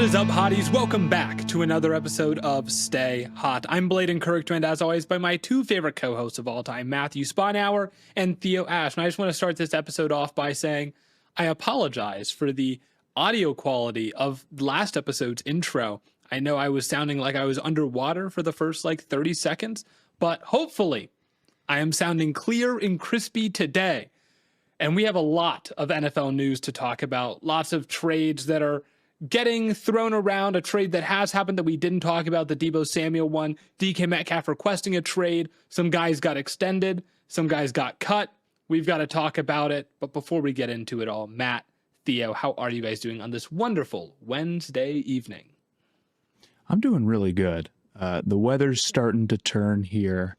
What is up, hotties? Welcome back to another episode of Stay Hot. I'm Blaiden and joined as always by my two favorite co-hosts of all time, Matthew Sponhour and Theo Ash. And I just want to start this episode off by saying I apologize for the audio quality of last episode's intro. I know I was sounding like I was underwater for the first 30 seconds, but hopefully I am sounding clear and crispy today. And we have a lot of NFL news to talk about, lots of trades that are getting thrown around, a trade that has happened that we didn't talk about, the Deebo Samuel one, DK Metcalf requesting a trade. Some guys got extended, some guys got cut. We've got to talk about it. But before we get into it all, Matt, Theo, how are you guys doing on this wonderful Wednesday evening? I'm doing really good. The weather's starting to turn here.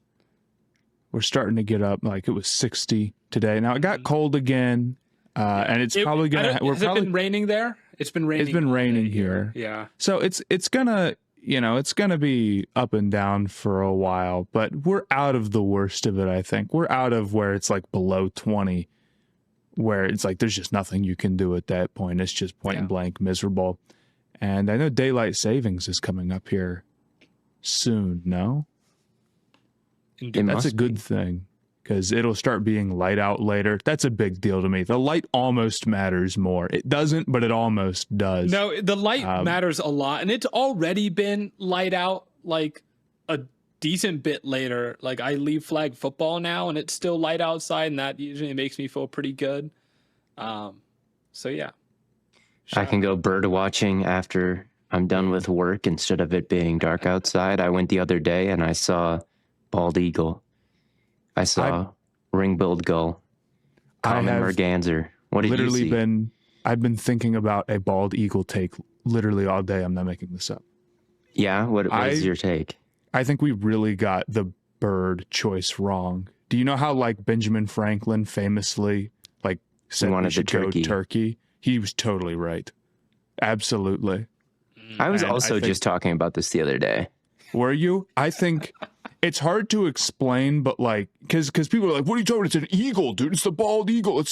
We're starting to get up, it was 60 today. Now it got cold again, and it's probably gonna. Has it been raining there? It's been raining. It's been raining here. Yeah. So it's gonna it's gonna be up and down for a while, but we're out of the worst of it. I think we're out of where it's below 20, where it's there's just nothing you can do at that point. It's just point and blank miserable. And I know daylight savings is coming up here soon. No. That's a good thing because it'll start being light out later. That's a big deal to me. The light almost matters more. It doesn't, but it almost does. No, the light matters a lot, and it's already been light out a decent bit later. I leave flag football now, and it's still light outside, and that usually makes me feel pretty good. So yeah. I can go bird watching after I'm done with work instead of it being dark outside. I went the other day and I saw bald eagle. I saw ring-billed gull. Common merganser. What did you see? I've been thinking about a bald eagle take literally all day. I'm not making this up. Yeah? What is your take? I think we really got the bird choice wrong. Do you know how Benjamin Franklin famously said we should go turkey? He was totally right. Absolutely. I was just talking about this the other day. Were you? I think it's hard to explain, but because people are what are you talking about? It's an eagle, dude. It's the bald eagle.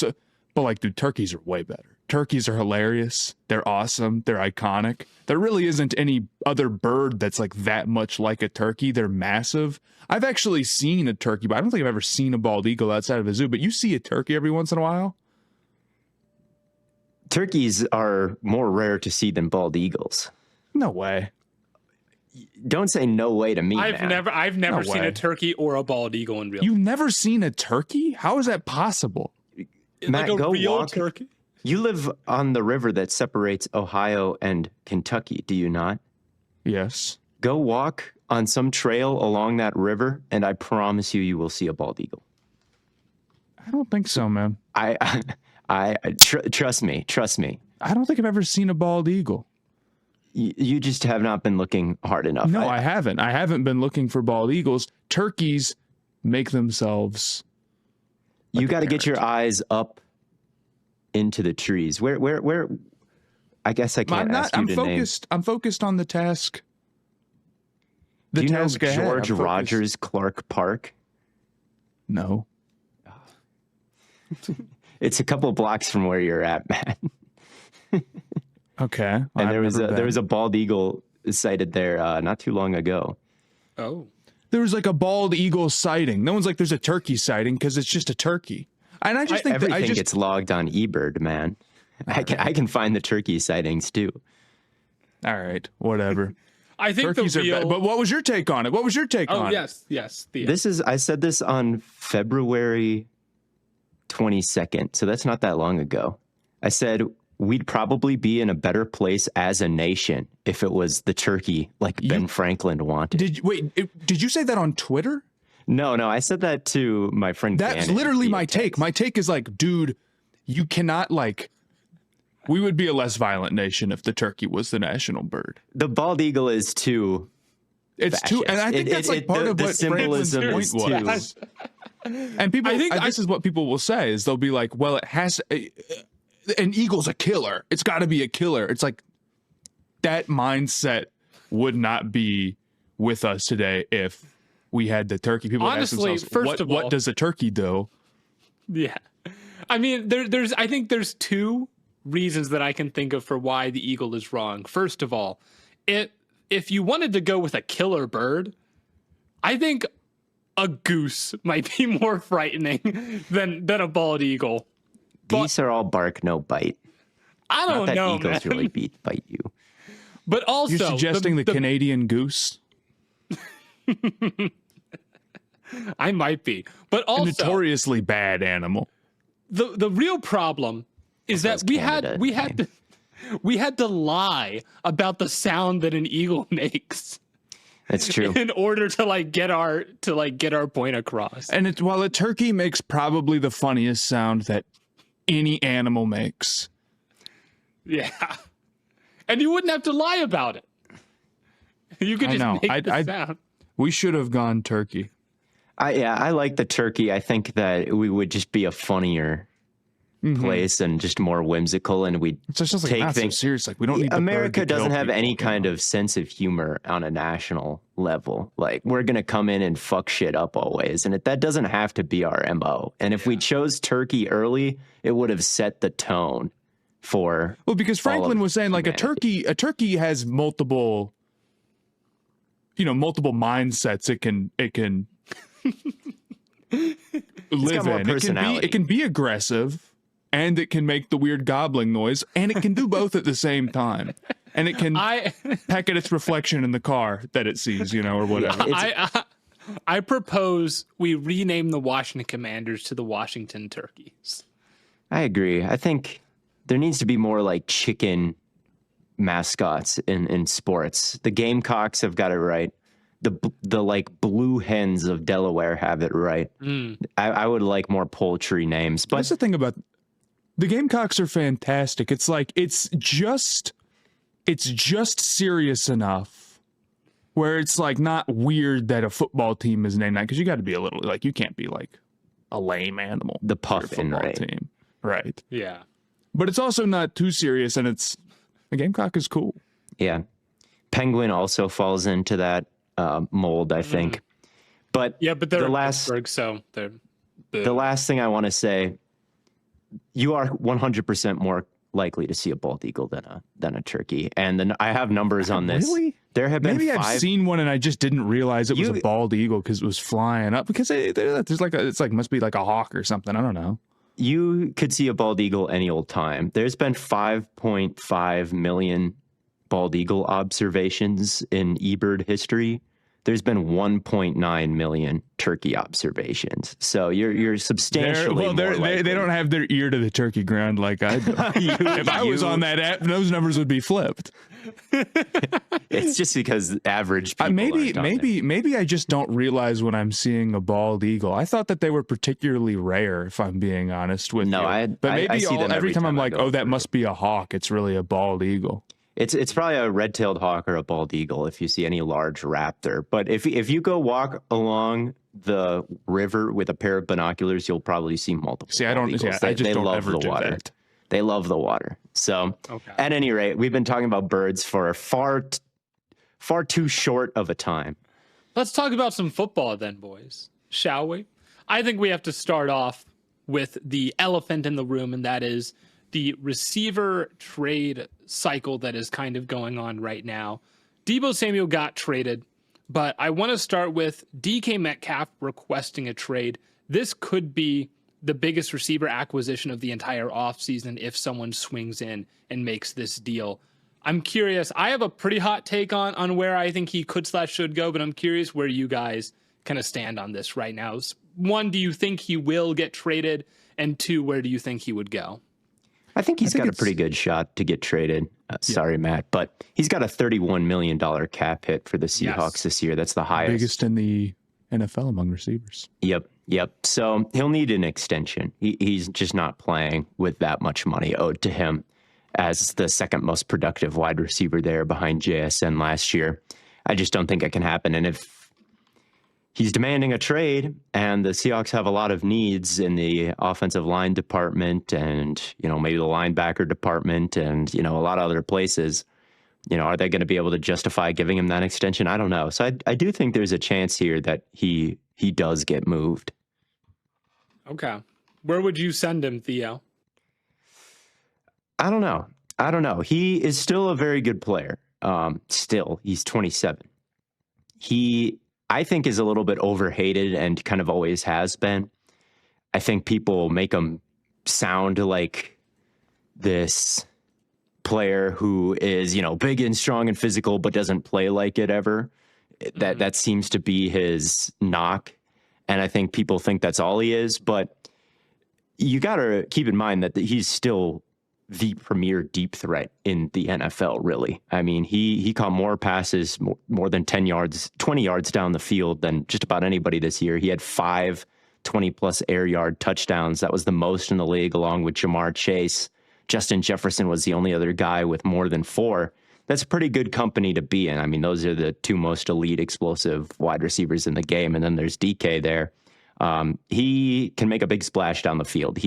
But dude, turkeys are way better. Turkeys are hilarious. They're awesome. They're iconic. There really isn't any other bird that's that much like a turkey. They're massive. I've actually seen a turkey, but I don't think I've ever seen a bald eagle outside of a zoo. But you see a turkey every once in a while. Turkeys are more rare to see than bald eagles. No way. Don't say no way to me, I've never seen a turkey or a bald eagle in real life. You've never seen a turkey? How is that possible? Matt, go real walk. Turkey? You live on the river that separates Ohio and Kentucky, do you not? Yes. Go walk on some trail along that river, and I promise you will see a bald eagle. I don't think so, man. Trust me. I don't think I've ever seen a bald eagle. You just have not been looking hard enough. No, I haven't. I haven't been looking for bald eagles. Turkeys make themselves. You got to get your eyes up into the trees. Where? I guess I can't ask you to name. I'm focused on the task. Do you know George Rogers Clark Park? No. It's a couple blocks from where you're at, man. Okay. And there was a bald eagle sighted there not too long ago. Oh. There was a bald eagle sighting. No one's there's a turkey sighting because it's just a turkey. And I just think everything gets logged on eBird, man. I can find the turkey sightings too. All right, whatever. I think turkeys are bad. But what was your take on it? Oh, yes. Theo. I said this on February 22nd, so that's not that long ago. I said we'd probably be in a better place as a nation if it was the turkey Ben Franklin wanted. Did you say that on Twitter? No, I said that to my friend. That's Gannon literally my take. My take is dude, you cannot we would be a less violent nation if the turkey was the national bird. The bald eagle is too. It's too, and I think that's part of what Franklin's point was. And people, this is what people will say is they'll be well, it has an eagle's a killer. It's got to be a killer. It's that mindset would not be with us today if we had the turkey. People honestly, ask themselves, what does a turkey do? Yeah. I mean, I think there's two reasons that I can think of for why the eagle is wrong. First of all, if you wanted to go with a killer bird, I think a goose might be more frightening than a bald eagle. Geese are all bark, no bite. I Not don't that know, eagles man. really bite you. But also, You're suggesting the Canadian goose? I might be. But A also, notoriously bad animal. the real problem is that we had to lie about the sound that an eagle makes. That's true. In order to get our point across. And while a turkey makes probably the funniest sound that any animal makes. Yeah. And you wouldn't have to lie about it. You could just make the sound. We should have gone turkey. I like the turkey. I think that we would just be a funnier place and just more whimsical, and we'd take things so serious. Like, we don't need America doesn't have any kind of sense of humor on a national level. Like, we're gonna come in and fuck shit up always, and that doesn't have to be our MO. And if we chose turkey early, it would have set the tone for because Franklin was saying, like, a turkey has multiple mindsets it can live in. It can be aggressive, and it can make the weird gobbling noise, and it can do both at the same time. And it can peck at its reflection in the car that it sees, or whatever. I propose we rename the Washington Commanders to the Washington Turkeys. I agree. I think there needs to be more like chicken mascots in sports. The Gamecocks have got it right. The like blue hens of Delaware have it right. I would like more poultry names. But that's the thing about the Gamecocks are fantastic. It's like it's just serious enough where it's like not weird that a football team is named that, because you got to be a little like, you can't be like a lame animal. The puffin, football right? Team, right? Yeah, but it's also not too serious, and the Gamecock is cool. Yeah, penguin also falls into that mold, I think. But they're in Pittsburgh, so they're the last thing I want to say, you are 100% more likely to see a bald eagle than a turkey. And then I have numbers on this. Really? There have been Maybe I've seen one and I just didn't realize it was a bald eagle because it was flying up. Because there's like must be like a hawk or something. I don't know. You could see a bald eagle any old time. There's been 5.5 million bald eagle observations in eBird history. There's been 1.9 million turkey observations. So you're substantially more likely. They don't have their ear to the turkey ground like I do. If I was on that app, those numbers would be flipped. It's just because average people maybe I just don't realize when I'm seeing a bald eagle. I thought that they were particularly rare, if I'm being honest with you. But maybe I see them every time I'm like, oh, that must be a hawk. It's really a bald eagle. It's probably a red-tailed hawk or a bald eagle if you see any large raptor. But if you go walk along the river with a pair of binoculars, you'll probably see multiple. See, I don't. Eagles. I just don't love ever the do water. that. They love the water. So, At any rate, we've been talking about birds for far too short of a time. Let's talk about some football then, boys. Shall we? I think we have to start off with the elephant in the room, and that is the receiver trade cycle that is kind of going on right now. Deebo Samuel got traded, but I want to start with DK Metcalf requesting a trade. This could be the biggest receiver acquisition of the entire offseason if someone swings in and makes this deal. I'm curious. I have a pretty hot take on where I think he could/should go, but I'm curious where you guys kind of stand on this right now. One, do you think he will get traded? And two, where do you think he would go? I think he's got a pretty good shot to get traded. Sorry, Matt, but he's got a $31 million cap hit for the Seahawks this year. That's the highest. Biggest in the NFL among receivers. Yep. So he'll need an extension. He's just not playing with that much money owed to him as the second most productive wide receiver there behind JSN last year. I just don't think it can happen. And if he's demanding a trade and the Seahawks have a lot of needs in the offensive line department and, maybe the linebacker department and, a lot of other places, are they going to be able to justify giving him that extension? I don't know. So I do think there's a chance here that he does get moved. Okay. Where would you send him, Theo? I don't know. He is still a very good player. Still, he's 27. He, I think, is a little bit overhated and kind of always has been. I think people make him sound like this player who is, big and strong and physical, but doesn't play like it ever. That seems to be his knock. And I think people think that's all he is, but you got to keep in mind that he's still the premier deep threat in the NFL, really. I mean, he caught more passes, more than 20 yards down the field than just about anybody this year. He had 5 20-plus air yard touchdowns. That was the most in the league, along with Jamar Chase. Justin Jefferson was the only other guy with more than 4. That's pretty good company to be in. I mean, those are the 2 most elite explosive wide receivers in the game. And then there's DK there. He can make a big splash down the field.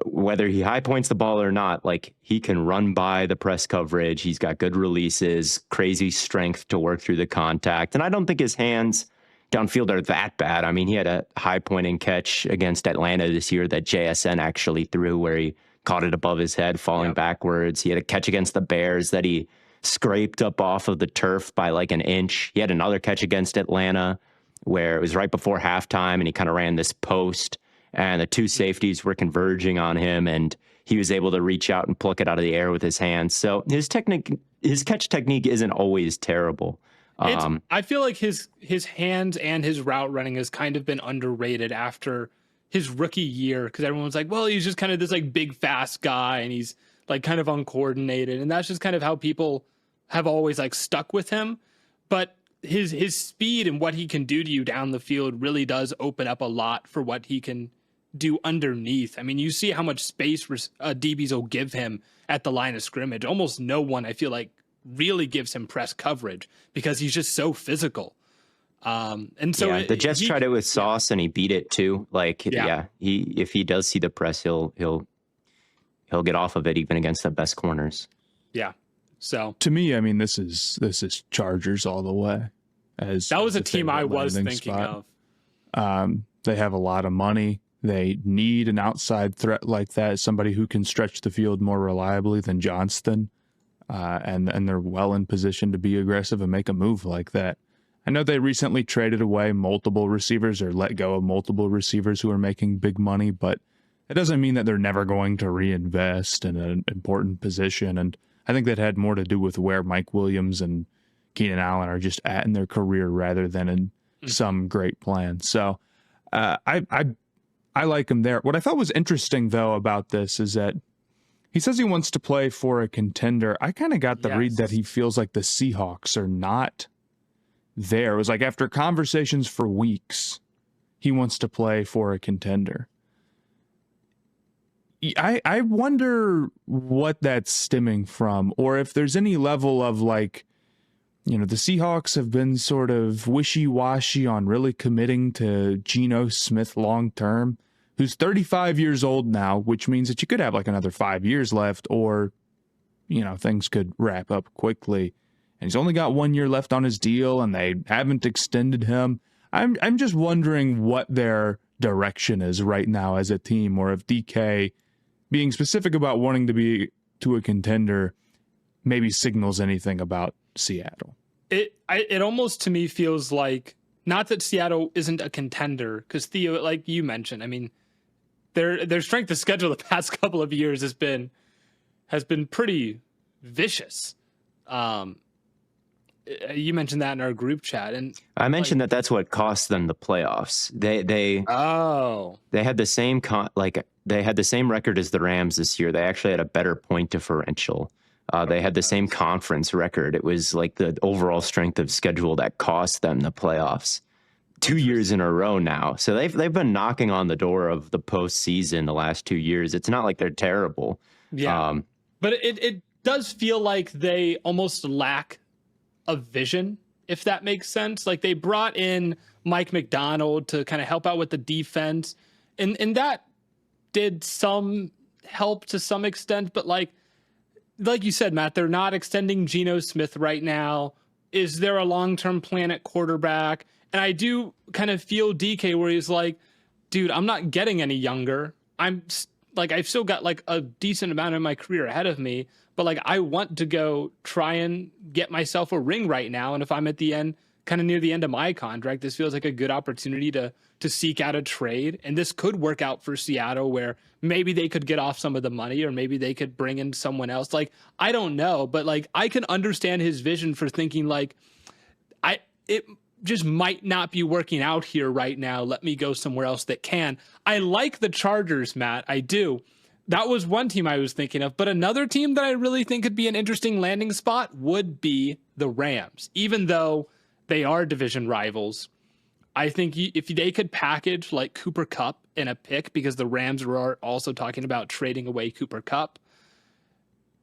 Whether he high points the ball or not, like, he can run by the press coverage. He's got good releases, crazy strength to work through the contact. And I don't think his hands downfield are that bad. I mean, he had a high pointing catch against Atlanta this year that JSN actually threw, where he caught it above his head, falling backwards. He had a catch against the Bears that he scraped up off of the turf by like an inch. He had another catch against Atlanta where it was right before halftime, and he kind of ran this post, and the 2 safeties were converging on him, and he was able to reach out and pluck it out of the air with his hands. So his catch technique isn't always terrible. I feel like his hands and his route running has kind of been underrated after his rookie year, because everyone's like, well, he's just kind of this like big fast guy, and he's like kind of uncoordinated, and that's just kind of how people have always like stuck with him. But his speed and what he can do to you down the field really does open up a lot for what he can do underneath. I mean, you see how much space DBs will give him at the line of scrimmage. Almost no one, I feel like, really gives him press coverage because he's just so physical. And so the Jets tried it with Sauce, and he beat it too. Like, if he does see the press, he'll get off of it even against the best corners. Yeah. So to me, I mean, this is Chargers all the way. That was a team I was thinking of. They have a lot of money. They need an outside threat like that, somebody who can stretch the field more reliably than Johnston. And they're well in position to be aggressive and make a move like that. I know they recently traded away multiple receivers or let go of multiple receivers who are making big money, but it doesn't mean that they're never going to reinvest in an important position. And I think that had more to do with where Mike Williams and Keenan Allen are just at in their career rather than in some great plan. So I like him there. What I thought was interesting, though, about this is that he says he wants to play for a contender. I kind of got the read that he feels like the Seahawks are not there. It was like after conversations for weeks, he wants to play for a contender. I wonder what that's stemming from, or if there's any level of like, the Seahawks have been sort of wishy-washy on really committing to Geno Smith long-term, who's 35 years old now, which means that you could have like another 5 years left, or, things could wrap up quickly. And he's only got 1 year left on his deal, and they haven't extended him. I'm just wondering what their direction is right now as a team, or if DK being specific about wanting to be to a contender maybe signals anything about Seattle. It almost to me feels like, not that Seattle isn't a contender, because Theo, like you mentioned, I mean, their strength of schedule the past couple of years has been pretty vicious. You mentioned that in our group chat, and I mentioned that's what cost them the playoffs. They had the same they had the same record as the Rams this year. They actually had a better point differential. They had the same conference record. It was like the overall strength of schedule that cost them the playoffs 2 years in a row now. So they've been knocking on the door of the postseason the last 2 years. It's not like they're terrible. Yeah, but it does feel like they almost lack a vision, if that makes sense. Like, they brought in Mike McDonald to kind of help out with the defense, and that did some help to some extent, but like you said, Matt, they're not extending Geno Smith right now. Is there a long-term plan at quarterback? And I do kind of feel DK where he's like, dude, I'm not getting any younger. I'm like I've still got like a decent amount of my career ahead of me, but like I want to go try and get myself a ring right now. And if I'm at the end, kind of near the end of my contract, this feels like a good opportunity to seek out a trade. And this could work out for Seattle, where maybe they could get off some of the money, or maybe they could bring in someone else. Like, I don't know, but like I can understand his vision for thinking like, it just might not be working out here right now. Let me go somewhere else that can. I like the Chargers, Matt. I do. That was one team I was thinking of, but another team that I really think could be an interesting landing spot would be the Rams. Even though they are division rivals, I think if they could package like Cooper Kupp in a pick, because the Rams are also talking about trading away Cooper Kupp,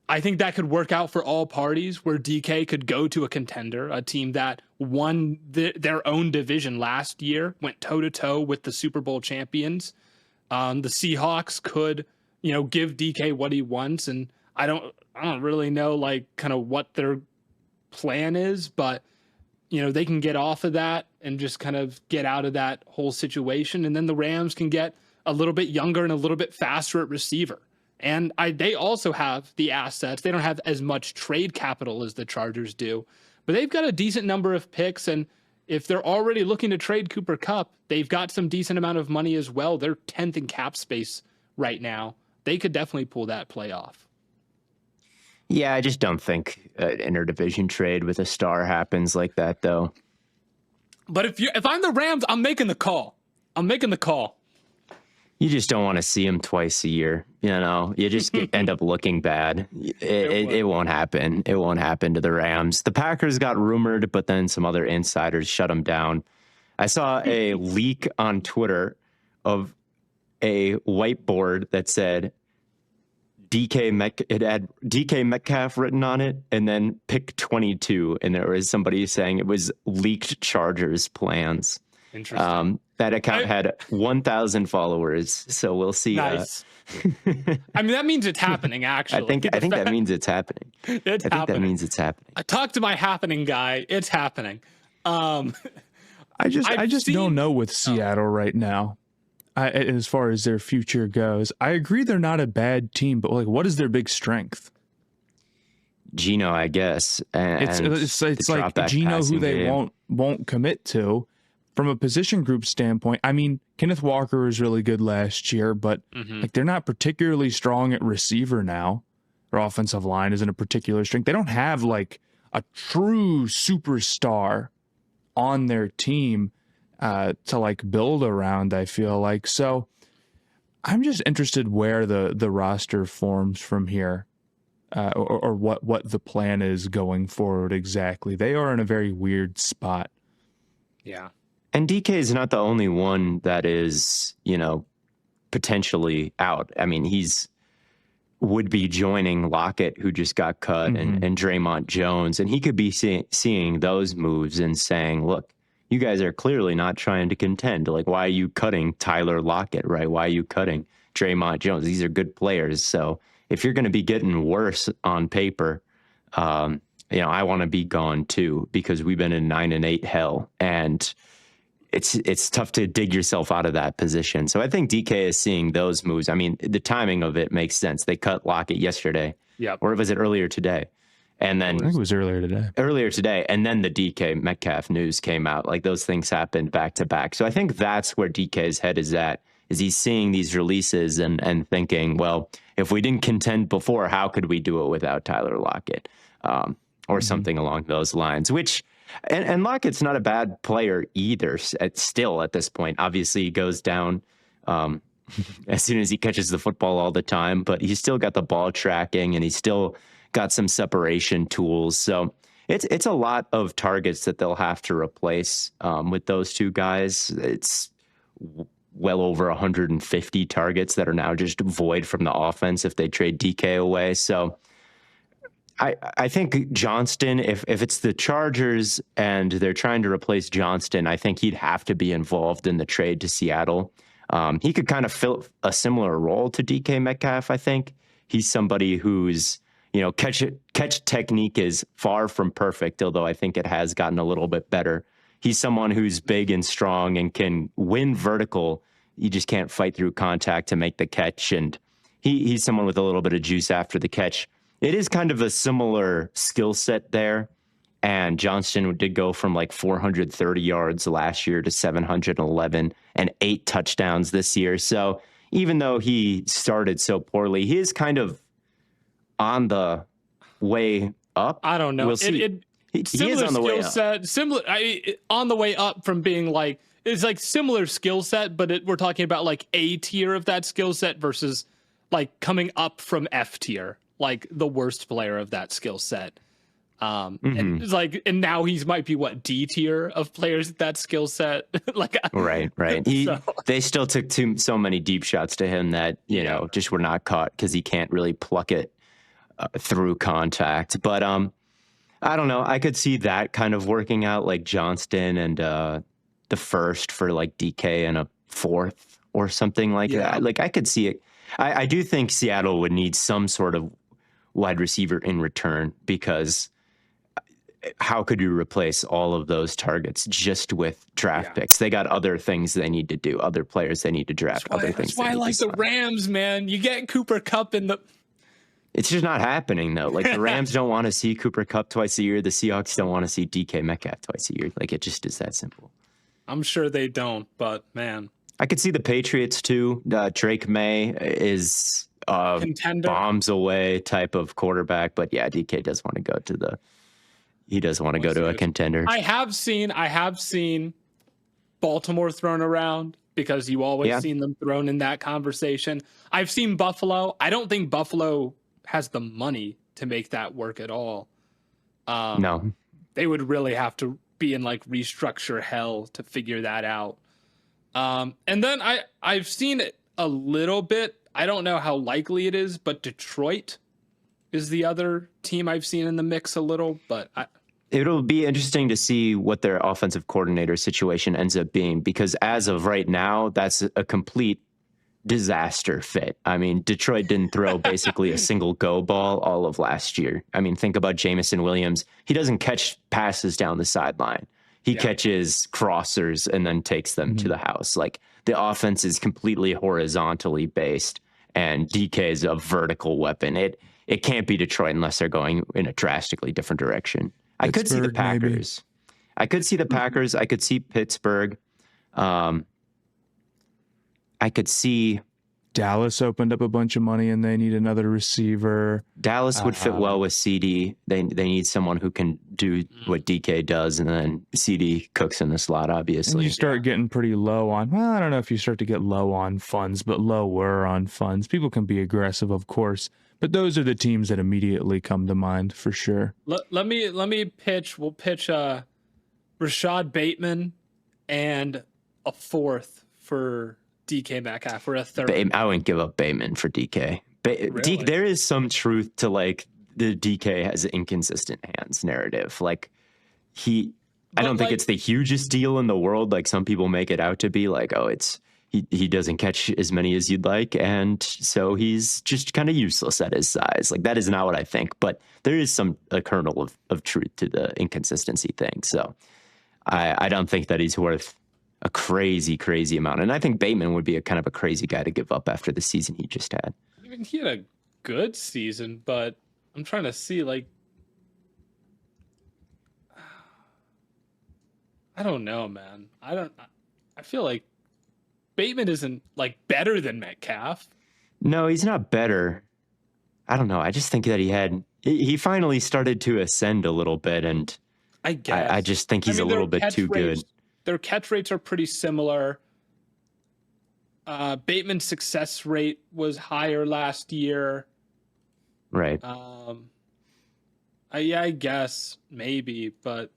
I think that could work out for all parties, where DK could go to a contender, a team that won their own division last year, went toe-to-toe with the Super Bowl champions. The Seahawks could, give DK what he wants, and I don't really know like kind of what their plan is, but they can get off of that and just kind of get out of that whole situation, and then the Rams can get a little bit younger and a little bit faster at receiver. And they also have the assets. They don't have as much trade capital as the Chargers do, but they've got a decent number of picks. And if they're already looking to trade Cooper Kupp, they've got some decent amount of money as well. They're 10th in cap space right now. They could definitely pull that play off. Yeah, I just don't think an interdivision trade with a star happens like that, though. But if I'm the Rams, I'm making the call. You just don't want to see him twice a year. You just end up looking bad. It won't happen. It won't happen to the Rams. The Packers got rumored, but then some other insiders shut them down. I saw a leak on Twitter of a whiteboard that said it had DK Metcalf written on it, and then pick 22. And there was somebody saying it was leaked Chargers plans. Interesting. That account had 1,000 followers, so we'll see. Nice. I mean, that means it's happening. Actually, I think that means it's happening. I think that means it's happening. I talked to my happening guy. It's happening. I just don't know with Seattle right now. As far as their future goes, I agree they're not a bad team, but like, what is their big strength? Geno, I guess. And it's like Geno, who they won't commit to. From a position group standpoint, I mean, Kenneth Walker was really good last year, but like they're not particularly strong at receiver now. Their offensive line isn't a particular strength. They don't have like a true superstar on their team to like build around, I feel like. So I'm just interested where the roster forms from here, or what the plan is going forward exactly. They are in a very weird spot. Yeah. And DK is not the only one that is, potentially out. I mean, would be joining Lockett, who just got cut, and Draymond Jones. And he could be seeing those moves and saying, look, you guys are clearly not trying to contend. Like, why are you cutting Tyler Lockett, right? Why are you cutting Draymond Jones? These are good players. So if you're going to be getting worse on paper, I want to be gone too, because we've been in 9-8 hell, and it's tough to dig yourself out of that position. So I think DK is seeing those moves. I mean, the timing of it makes sense. They cut Lockett yesterday. Yeah. Or was it earlier today? And then I think it was earlier today. And then the DK Metcalf news came out. Like, those things happened back to back. So I think that's where DK's head is at, is he's seeing these releases and thinking, well, if we didn't contend before, how could we do it without Tyler Lockett? Or something along those lines, which, and Lockett's not a bad player either. Still at this point, obviously he goes down as soon as he catches the football all the time, but he's still got the ball tracking, and he's still got some separation tools. So it's a lot of targets that they'll have to replace with those two guys. It's well over 150 targets that are now just void from the offense if they trade DK away. So I think Johnston, if it's the Chargers and they're trying to replace Johnston, I think he'd have to be involved in the trade to Seattle. He could kind of fill a similar role to DK Metcalf, I think. He's somebody who's, catch technique is far from perfect, although I think it has gotten a little bit better. He's someone who's big and strong and can win vertical. You just can't fight through contact to make the catch. And he's someone with a little bit of juice after the catch. It is kind of a similar skill set there. And Johnston did go from like 430 yards last year to 711 and 8 touchdowns this year. So even though he started so poorly, he is kind of on the way up. I don't know. We'll see. He is on the way up. Similar on the way up from being like, it's like similar skill set, but we're talking about like A tier of that skill set versus like coming up from F tier, like the worst player of that skill set. And it's like, and now he's might be what, D tier of players at that skill set. Like, right. They still took so many deep shots to him that, you know, just were not caught because he can't really pluck it through contact. But, I don't know. I could see that kind of working out, like Johnston and, the first for like DK and a fourth or something like that. Like I could see it. I do think Seattle would need some sort of wide receiver in return, because how could you replace all of those targets just with draft picks? They got other things they need to do, other players they need to draft, other things. That's why I like the Rams, man. You get Cooper Kupp in the... It's just not happening, though. Like, the Rams don't want to see Cooper Kupp twice a year. The Seahawks don't want to see DK Metcalf twice a year. Like, it just is that simple. I'm sure they don't, but, man. I could see the Patriots, too. Drake May is a contender, bombs away type of quarterback. But, yeah, DK does want to go to the... He does want to go to a contender. I have seen Baltimore thrown around, because you always seen them thrown in that conversation. I've seen Buffalo. I don't think Buffalo has the money to make that work at all. No. They would really have to be in like restructure hell to figure that out. And then I've seen it a little bit. I don't know how likely it is, but Detroit is the other team I've seen in the mix a little, but it'll be interesting to see what their offensive coordinator situation ends up being, because as of right now, that's a complete disaster fit. I mean, Detroit didn't throw basically a single go ball all of last year. I mean, think about Jamison Williams. He doesn't catch passes down the sideline. He catches crossers and then takes them to the house. Like, the offense is completely horizontally based, and DK is a vertical weapon. It can't be Detroit unless they're going in a drastically different direction. I could see the Packers. Maybe. I could see the Packers. I could see Pittsburgh. I could see Dallas opened up a bunch of money and they need another receiver. Dallas would fit well with CD. They need someone who can do what DK does, and then CD cooks in the slot, obviously. And you start getting pretty low on, well, I don't know if you start to get low on funds, but lower on funds. People can be aggressive, of course, but those are the teams that immediately come to mind for sure. Let me pitch. We'll pitch Rashad Bateman and a fourth for DK Metcalf, or a third. I wouldn't give up Bateman for DK. Really? There is some truth to like the DK has inconsistent hands narrative. Like I don't think it's the hugest deal in the world. Like some people make it out to be, like, oh, he doesn't catch as many as you'd like, and so he's just kind of useless at his size. Like, that is not what I think, but there is a kernel of truth to the inconsistency thing. So I don't think that he's worth a crazy amount. And I think Bateman would be a kind of a crazy guy to give up after the season he just had. I mean, he had a good season, but I'm trying to see, like, I don't know, man. I feel like Bateman isn't like better than Metcalf. No, he's not better. I don't know. I just think that he finally started to ascend a little bit, and I guess I just think he's a little bit too good. Their catch rates are pretty similar. Bateman's success rate was higher last year. Right. I guess maybe, but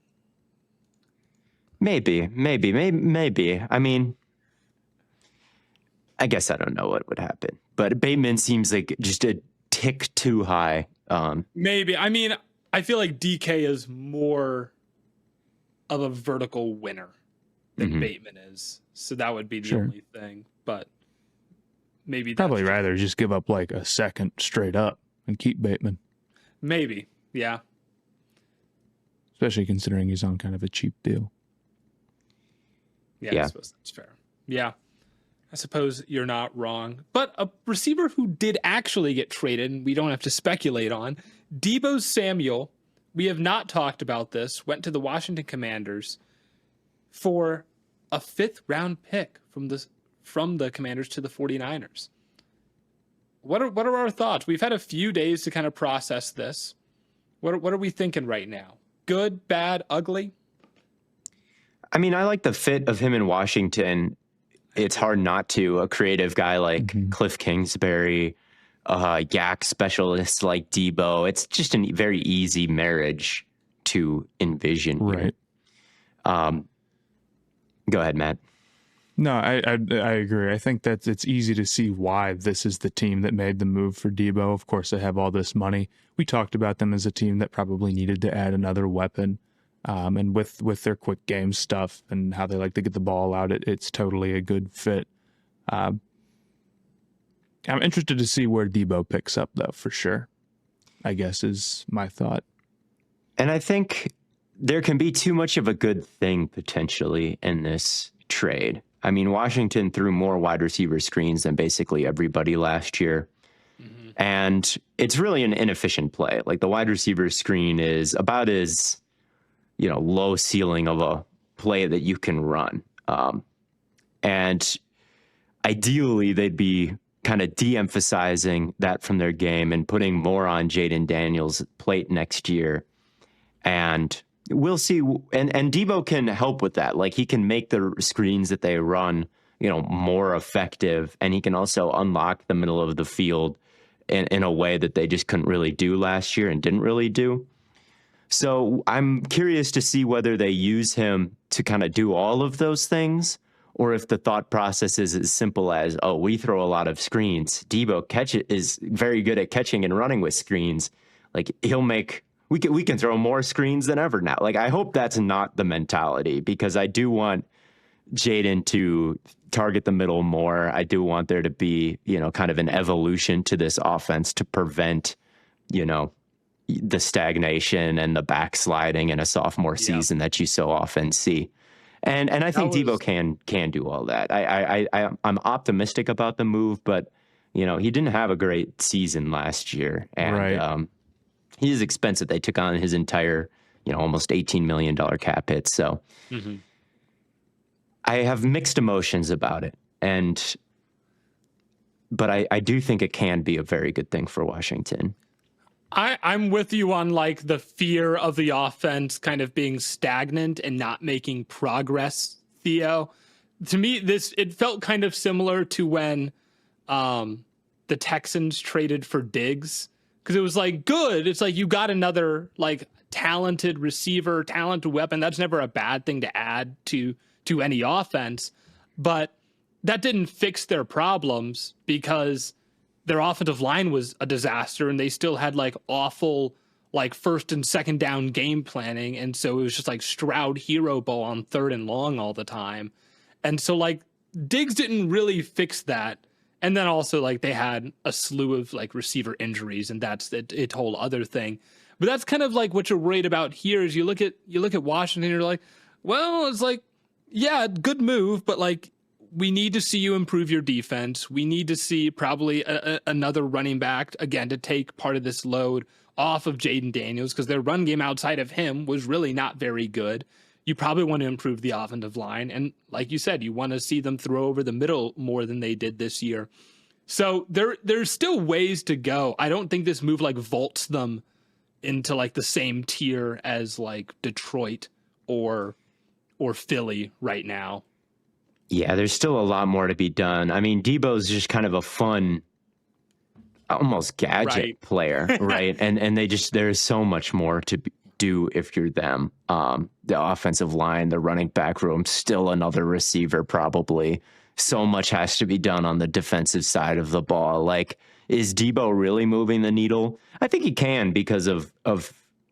maybe. I mean, I guess I don't know what would happen, but Bateman seems like just a tick too high. Maybe. I mean, I feel like DK is more of a vertical winner than Bateman is, so that would be the only thing. But maybe probably rather just give up like a second straight up and keep Bateman. Maybe, yeah. Especially considering he's on kind of a cheap deal. Yeah. I suppose that's fair. Yeah. I suppose you're not wrong. But a receiver who did actually get traded, and we don't have to speculate on, Deebo Samuel, we have not talked about this, went to the Washington Commanders for a 5th round pick from the Commanders to the 49ers. What are our thoughts? We've had a few days to kind of process this. What are we thinking right now? Good, bad, ugly? I mean, I like the fit of him in Washington. It's hard not to. A creative guy like Cliff Kingsbury, yak specialist like Deebo. It's just a very easy marriage to envision here. Right. Go ahead, Matt. No, I agree. I think that it's easy to see why this is the team that made the move for Deebo. Of course, they have all this money. We talked about them as a team that probably needed to add another weapon. And with their quick game stuff and how they like to get the ball out, it's totally a good fit. I'm interested to see where Deebo picks up, though, for sure, I guess is my thought. And I think there can be too much of a good thing potentially in this trade. I mean, Washington threw more wide receiver screens than basically everybody last year. And it's really an inefficient play. Like the wide receiver screen is about as, low ceiling of a play that you can run. And ideally they'd be kind of de-emphasizing that from their game and putting more on Jaden Daniels' plate next year. And we'll see. And Deebo can help with that. Like he can make the screens that they run, more effective. And he can also unlock the middle of the field in a way that they just couldn't really do last year and didn't really do. So I'm curious to see whether they use him to kind of do all of those things, or if the thought process is as simple as, oh, we throw a lot of screens. Deebo is very good at catching and running with screens. Like we can throw more screens than ever now. Like I hope that's not the mentality, because I do want Jaden to target the middle more. I do want there to be, kind of an evolution to this offense to prevent, the stagnation and the backsliding in a sophomore season that you so often see. And I think Deebo can do all that. I'm optimistic about the move, but he didn't have a great season last year, and he's expensive. They took on his entire, almost $18 million cap hit. So I have mixed emotions about it, but I do think it can be a very good thing for Washington. I'm with you on like the fear of the offense kind of being stagnant and not making progress, Theo. To me, it felt kind of similar to when the Texans traded for Diggs, because it was like good. It's like you got another like talented receiver, talented weapon. That's never a bad thing to add to any offense, but that didn't fix their problems because their offensive line was a disaster and they still had like awful like first and second down game planning. And so it was just like Stroud hero ball on 3rd and long all the time. And so like Diggs didn't really fix that. And then also like they had a slew of like receiver injuries, and that's its whole other thing. But that's kind of like what you're worried about here is you look at Washington, you're like, well, it's like, yeah, good move, but like, we need to see you improve your defense. We need to see probably another running back, again, to take part of this load off of Jaden Daniels, because their run game outside of him was really not very good. You probably want to improve the offensive line. And like you said, you want to see them throw over the middle more than they did this year. So there's still ways to go. I don't think this move like vaults them into like the same tier as like Detroit or Philly right now. Yeah, there's still a lot more to be done. I mean, Deebo's just kind of a fun, almost gadget player, right? And there's so much more to do if you're them. The offensive line, the running back room, still another receiver probably. So much has to be done on the defensive side of the ball. Like, is Deebo really moving the needle? I think he can because of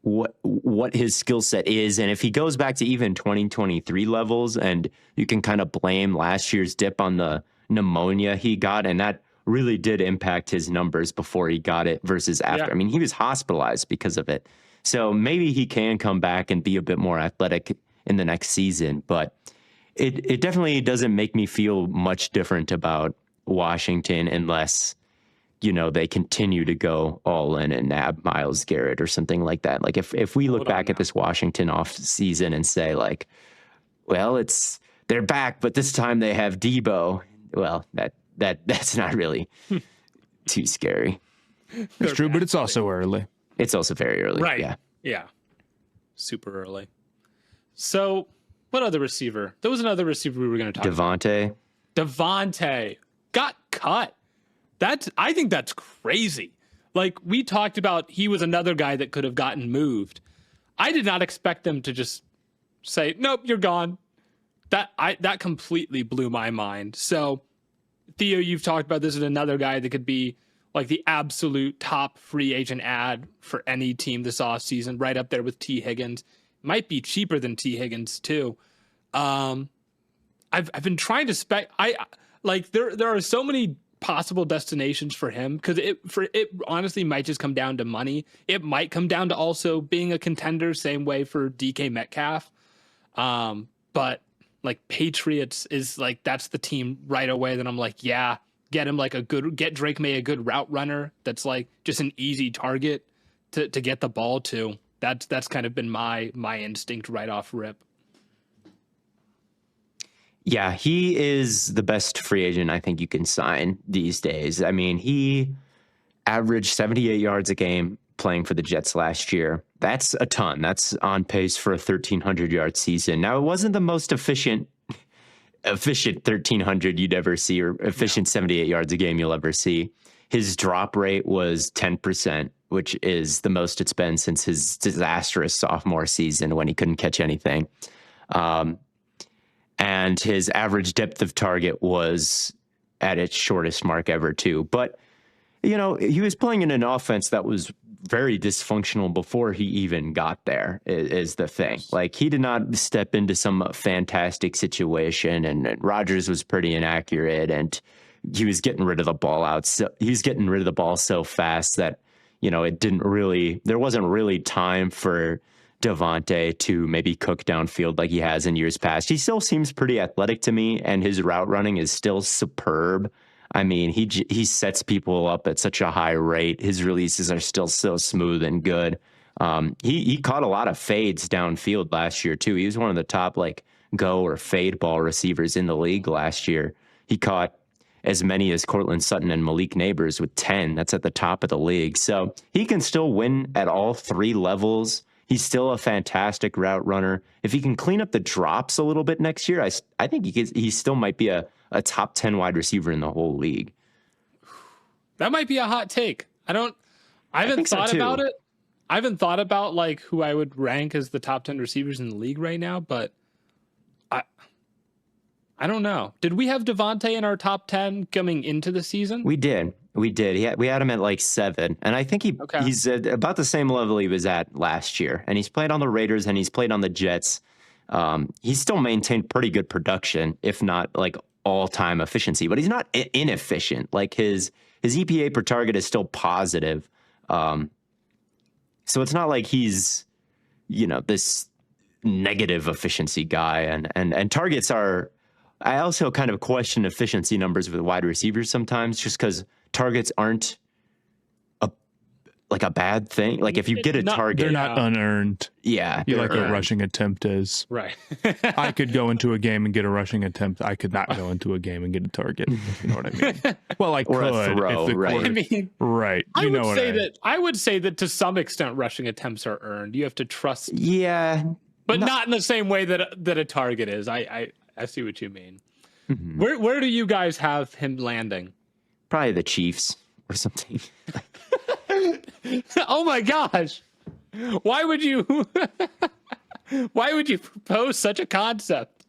what his skill set is. And if he goes back to even 2023 levels, and you can kind of blame last year's dip on the pneumonia he got, and that really did impact his numbers before he got it versus after. Yeah. I mean, he was hospitalized because of it. So maybe he can come back and be a bit more athletic in the next season, but it definitely doesn't make me feel much different about Washington unless, they continue to go all in and nab Myles Garrett or something like that. Like if we look back at this Washington off season and say like, well, they're back, but this time they have Deebo. Well, that's not really too scary. It's true, but it's also early. It's also very early. Right. Yeah. Yeah. Super early. So what other receiver? There was another receiver we were going to talk about. Davante got cut. I think that's crazy. Like we talked about, he was another guy that could have gotten moved. I did not expect them to just say, nope, you're gone. That completely blew my mind. So Theo, you've talked about this as another guy that could be like the absolute top free agent ad for any team this offseason, right up there with T. Higgins. Might be cheaper than T. Higgins too. I've been trying to there are so many possible destinations for him because it honestly might just come down to money. It might come down to also being a contender, same way for DK Metcalf. But like Patriots is like, that's the team right away that I'm like, yeah, get him like get Drake May a good route runner that's like just an easy target to get the ball to. That's kind of been my instinct right off rip. Yeah, he is the best free agent I think you can sign these days. I mean, he averaged 78 yards a game playing for the Jets last year. That's a ton. That's on pace for a 1,300-yard season. Now, it wasn't the most efficient 1,300 you'd ever see, or efficient 78 yards a game you'll ever see. His drop rate was 10%, which is the most it's been since his disastrous sophomore season when he couldn't catch anything. And his average depth of target was at its shortest mark ever, too. But, he was playing in an offense that was very dysfunctional before he even got there, is the thing. Like, he did not step into some fantastic situation, and Rodgers was pretty inaccurate, and he was getting rid of the ball so fast that, there wasn't really time for Davante to maybe cook downfield like he has in years past. He still seems pretty athletic to me, and his route running is still superb. I mean, he sets people up at such a high rate. His releases are still so smooth and good. He caught a lot of fades downfield last year too. He was one of the top go or fade ball receivers in the league last year. He caught as many as Cortland Sutton and Malik Neighbors with 10. That's at the top of the league. So he can still win at all three levels. He's still a fantastic route runner. If he can clean up the drops a little bit next year, I think he still might be a top 10 wide receiver in the whole league. That might be a hot take. I haven't thought about it. I haven't thought about who I would rank as the top 10 receivers in the league right now, but I don't know. Did we have Davante in our top 10 coming into the season? We did. We had him at 7, and I think he's at about the same level he was at last year. And he's played on the Raiders and he's played on the Jets. He's still maintained pretty good production, if not all-time efficiency, but he's not inefficient. His EPA per target is still positive. So it's not like he's, this negative efficiency guy. And targets are, I also kind of question efficiency numbers with wide receivers sometimes, just because targets aren't a bad thing. If you get a target, they're not unearned. Yeah. A rushing attempt is. Right. I could go into a game and get a rushing attempt. I could not go into a game and get a target. If you know what I mean? Well, I or could. A throw, right. Right. I would say that to some extent rushing attempts are earned. You have to trust. Yeah. But not in the same way that a target is. I see what you mean. Mm-hmm. Where do you guys have him landing? Probably the Chiefs or something. Oh my gosh. Why would you propose such a concept?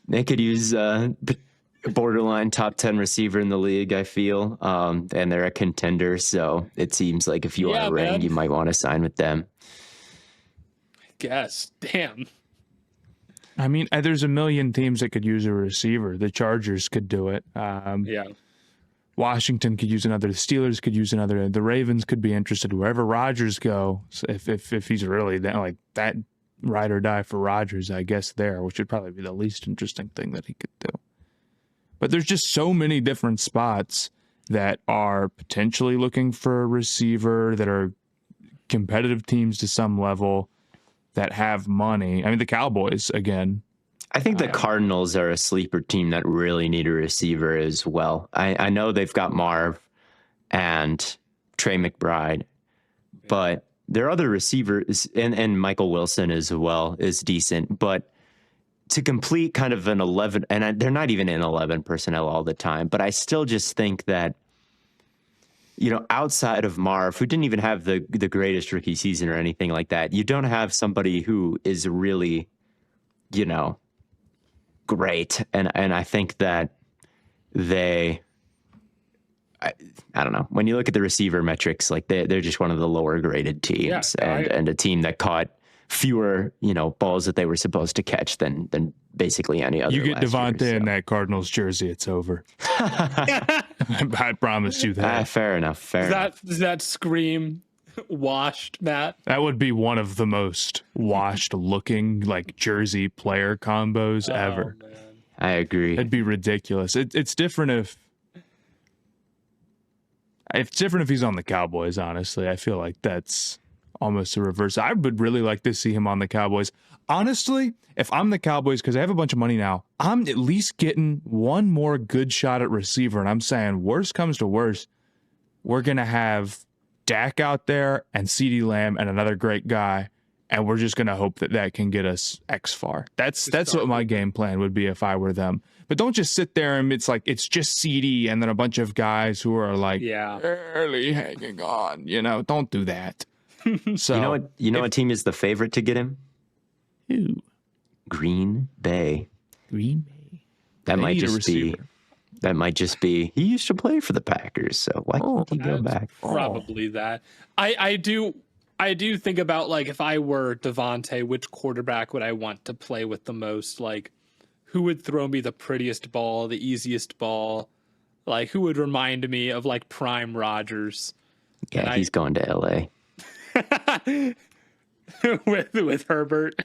They could use borderline top 10 receiver in the league, I feel. And they're a contender, so it seems like if you want to ring, you might want to sign with them. I guess. Damn. I mean, there's a million teams that could use a receiver. The Chargers could do it. Yeah. Washington could use another. The Steelers could use another. The Ravens could be interested. Wherever Rodgers go, if he's really that ride or die for Rodgers, I guess, there, which would probably be the least interesting thing that he could do. But there's just so many different spots that are potentially looking for a receiver, that are competitive teams to some level, that have money. I mean, the Cowboys, again. I think the Cardinals are a sleeper team that really need a receiver as well. I know they've got Marv and Trey McBride, but their other receivers, and Michael Wilson as well, is decent. But to complete kind of an 11, and they're not even in 11 personnel all the time, but I still just think that, outside of Marv, who didn't even have the greatest rookie season or anything like that, you don't have somebody who is really, great. And I think that I don't know. When you look at the receiver metrics, like they're just one of the lower graded teams, and a team that caught fewer, balls that they were supposed to catch than basically any other. You get Davante in that Cardinals jersey, it's over. I promise you that. Fair enough. Does that scream washed, Matt? That would be one of the most washed looking like jersey player combos ever. Man. I agree. It'd be ridiculous. It's different if he's on the Cowboys, honestly. I feel like that's almost a reverse. I would really like to see him on the Cowboys. Honestly, if I'm the Cowboys, because I have a bunch of money now, I'm at least getting one more good shot at receiver. And I'm saying, worst comes to worst, we're going to have Dak out there and CeeDee Lamb and another great guy. And we're just going to hope that can get us X far. That's what my game plan would be if I were them. But don't just sit there and it's like it's just CD and then a bunch of guys who are like barely hanging on. Don't do that. So you know what team is the favorite to get him? Who? Green Bay. Green Bay. That might just be. He used to play for the Packers, so why can't he go back? Probably that. I do think about, like, if I were Davante, which quarterback would I want to play with the most? Like, who would throw me the prettiest ball, the easiest ball? Like, who would remind me of, like, prime Rodgers? Yeah, he's going to LA. with Herbert.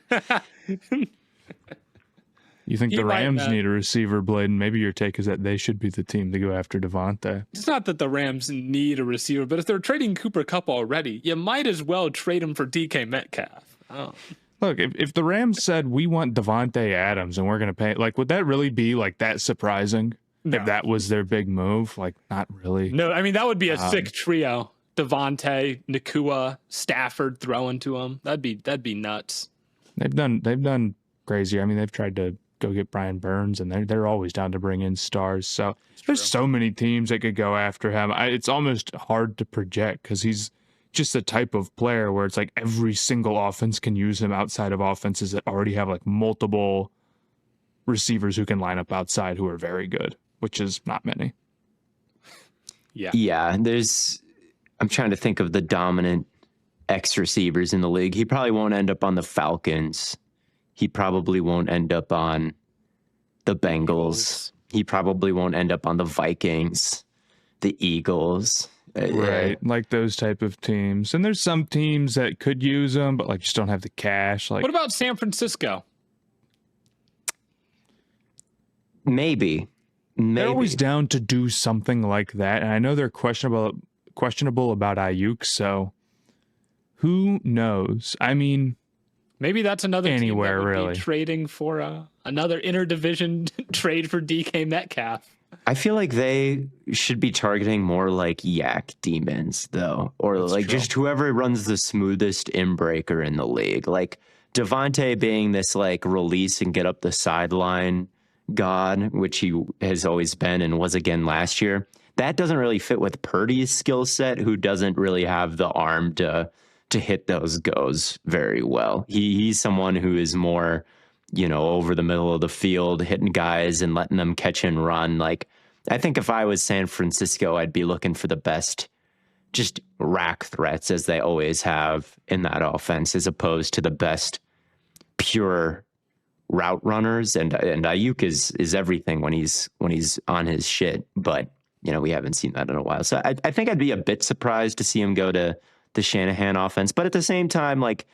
You think the Rams need a receiver, Blaiden? Maybe your take is that they should be the team to go after Davante. It's not that the Rams need a receiver, but if they're trading Cooper Kupp already, you might as well trade him for DK Metcalf. Oh. Look, if the Rams said we want Davante Adams and we're going to pay, like, would that really be like that surprising? No. If that was their big move? Like, not really. No, I mean, that would be a sick trio. Davante, Nakua, Stafford throwing to him. That'd be nuts. They've done crazy. I mean, they've tried to go get Brian Burns, and they're always down to bring in stars. So there's so many teams that could go after him. It's almost hard to project because he's just the type of player where it's like every single offense can use him outside of offenses that already have like multiple receivers who can line up outside who are very good, which is not many. Yeah. I'm trying to think of the dominant X receivers in the league. He probably won't end up on the Falcons. He probably won't end up on the Bengals. He probably won't end up on the Vikings, the Eagles. Right, like those type of teams. And there's some teams that could use them, but like just don't have the cash. Like, what about San Francisco? Maybe. They're always down to do something like that. And I know they're questionable about Ayuk, so who knows? I mean, maybe that's another anywhere team that would really be trading for another interdivision trade for DK Metcalf. I feel like they should be targeting more like Yak demons, though, or that's like true. Just whoever runs the smoothest inbreaker in the league. Like Davante being this like release and get up the sideline god, which he has always been and was again last year. That doesn't really fit with Purdy's skill set, who doesn't really have the arm to hit those goes very well. He's someone who is more, over the middle of the field, hitting guys and letting them catch and run. Like, I think if I was San Francisco, I'd be looking for the best just rack threats, as they always have in that offense, as opposed to the best pure route runners. And Ayuk is everything when he's on his shit. But, we haven't seen that in a while. So I think I'd be a bit surprised to see him go to the Shanahan offense. But at the same time, like,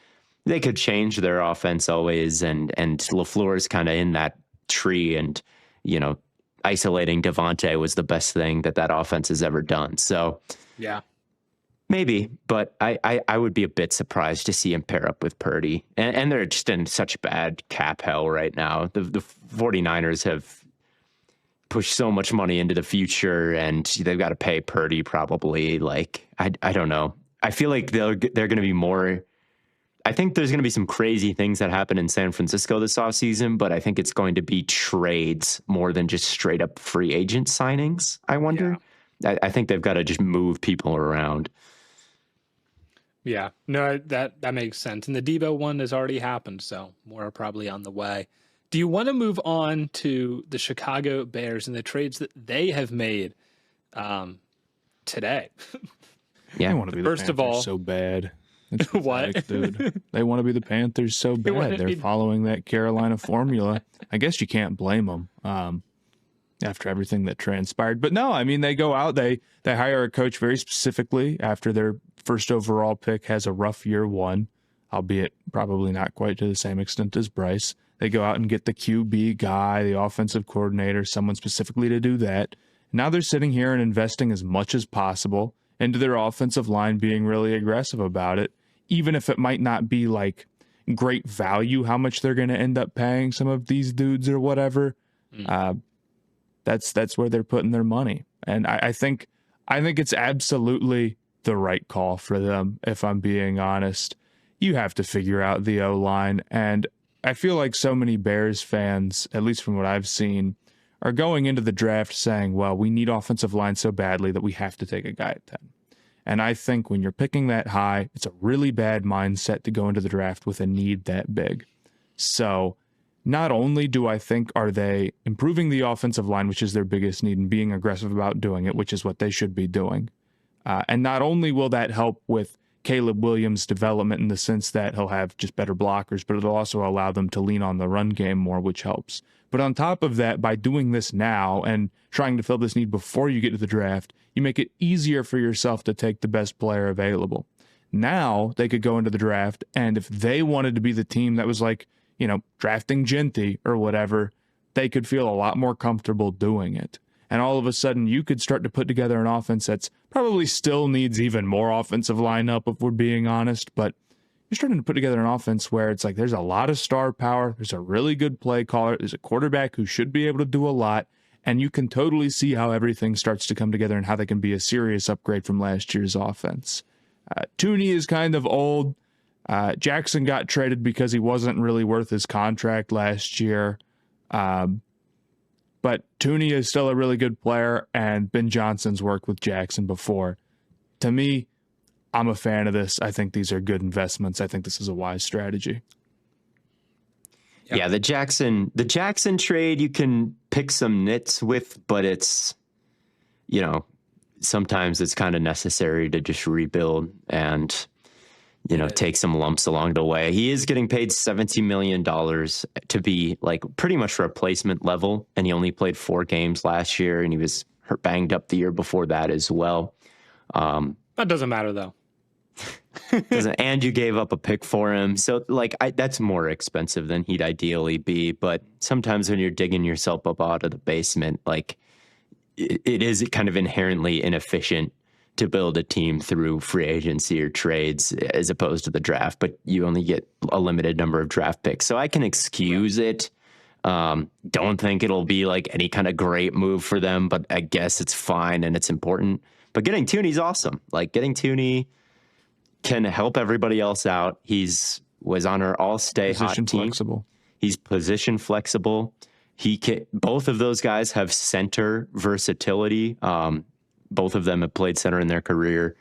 they could change their offense always, and LaFleur's kind of in that tree, and isolating Davante was the best thing that offense has ever done. So yeah, maybe, but I would be a bit surprised to see him pair up with Purdy, and they're just in such bad cap hell right now. The 49ers have pushed so much money into the future, and they've got to pay Purdy probably. Like, I don't know. I feel like they're going to be more. I think there's going to be some crazy things that happen in San Francisco this offseason, but I think it's going to be trades more than just straight up free agent signings. I wonder. Yeah. I think they've got to just move people around. Yeah, no, that makes sense. And the Deebo one has already happened, so more are probably on the way. Do you want to move on to the Chicago Bears and the trades that they have made today? Yeah, they want to be first of all so bad. What? Dude. They want to be the Panthers so bad. They're following that Carolina formula. I guess you can't blame them after everything that transpired. But no, I mean, they go out, they hire a coach very specifically after their first overall pick has a rough year one, albeit probably not quite to the same extent as Bryce. They go out and get the QB guy, the offensive coordinator, someone specifically to do that. Now they're sitting here and investing as much as possible into their offensive line, being really aggressive about it, even if it might not be like great value how much they're going to end up paying some of these dudes or whatever. That's where they're putting their money. And I think it's absolutely the right call for them, if I'm being honest. You have to figure out the O-line, and I feel like so many Bears fans, at least from what I've seen, are going into the draft saying, well, we need offensive line so badly that we have to take a guy at 10. And I think when you're picking that high, it's a really bad mindset to go into the draft with a need that big. So not only do I think are they improving the offensive line, which is their biggest need, and being aggressive about doing it, which is what they should be doing. And not only will that help with Caleb Williams' development in the sense that he'll have just better blockers, but it'll also allow them to lean on the run game more, which helps. But on top of that, by doing this now and trying to fill this need before you get to the draft, you make it easier for yourself to take the best player available. Now they could go into the draft, and if they wanted to be the team that was like, drafting Genty or whatever, they could feel a lot more comfortable doing it. And all of a sudden, you could start to put together an offense that's probably still needs even more offensive lineup, if we're being honest. But you're starting to put together an offense where it's like there's a lot of star power. There's a really good play caller. There's a quarterback who should be able to do a lot. And you can totally see how everything starts to come together and how they can be a serious upgrade from last year's offense. THUNEY is kind of old. Jackson got traded because he wasn't really worth his contract last year. But THUNEY is still a really good player, and Ben Johnson's worked with Jackson before. To me, I'm a fan of this. I think these are good investments. I think this is a wise strategy. Yeah, the Jackson trade, you can pick some nits with, but it's, sometimes it's kind of necessary to just rebuild and, take some lumps along the way. He is getting paid $70 million to be like pretty much replacement level. And he only played 4 games last year, and he was banged up the year before that as well. That doesn't matter though. And you gave up a pick for him. So that's more expensive than he'd ideally be. But sometimes when you're digging yourself up out of the basement, it is kind of inherently inefficient to build a team through free agency or trades as opposed to the draft, but you only get a limited number of draft picks. So I can excuse it. Don't think it'll be like any kind of great move for them, but I guess it's fine and it's important. But getting THUNEY's awesome. Getting THUNEY can help everybody else out. Was on our all-stay hot team. Flexible. He's position flexible. Both of those guys have center versatility. Both of them have played center in their career.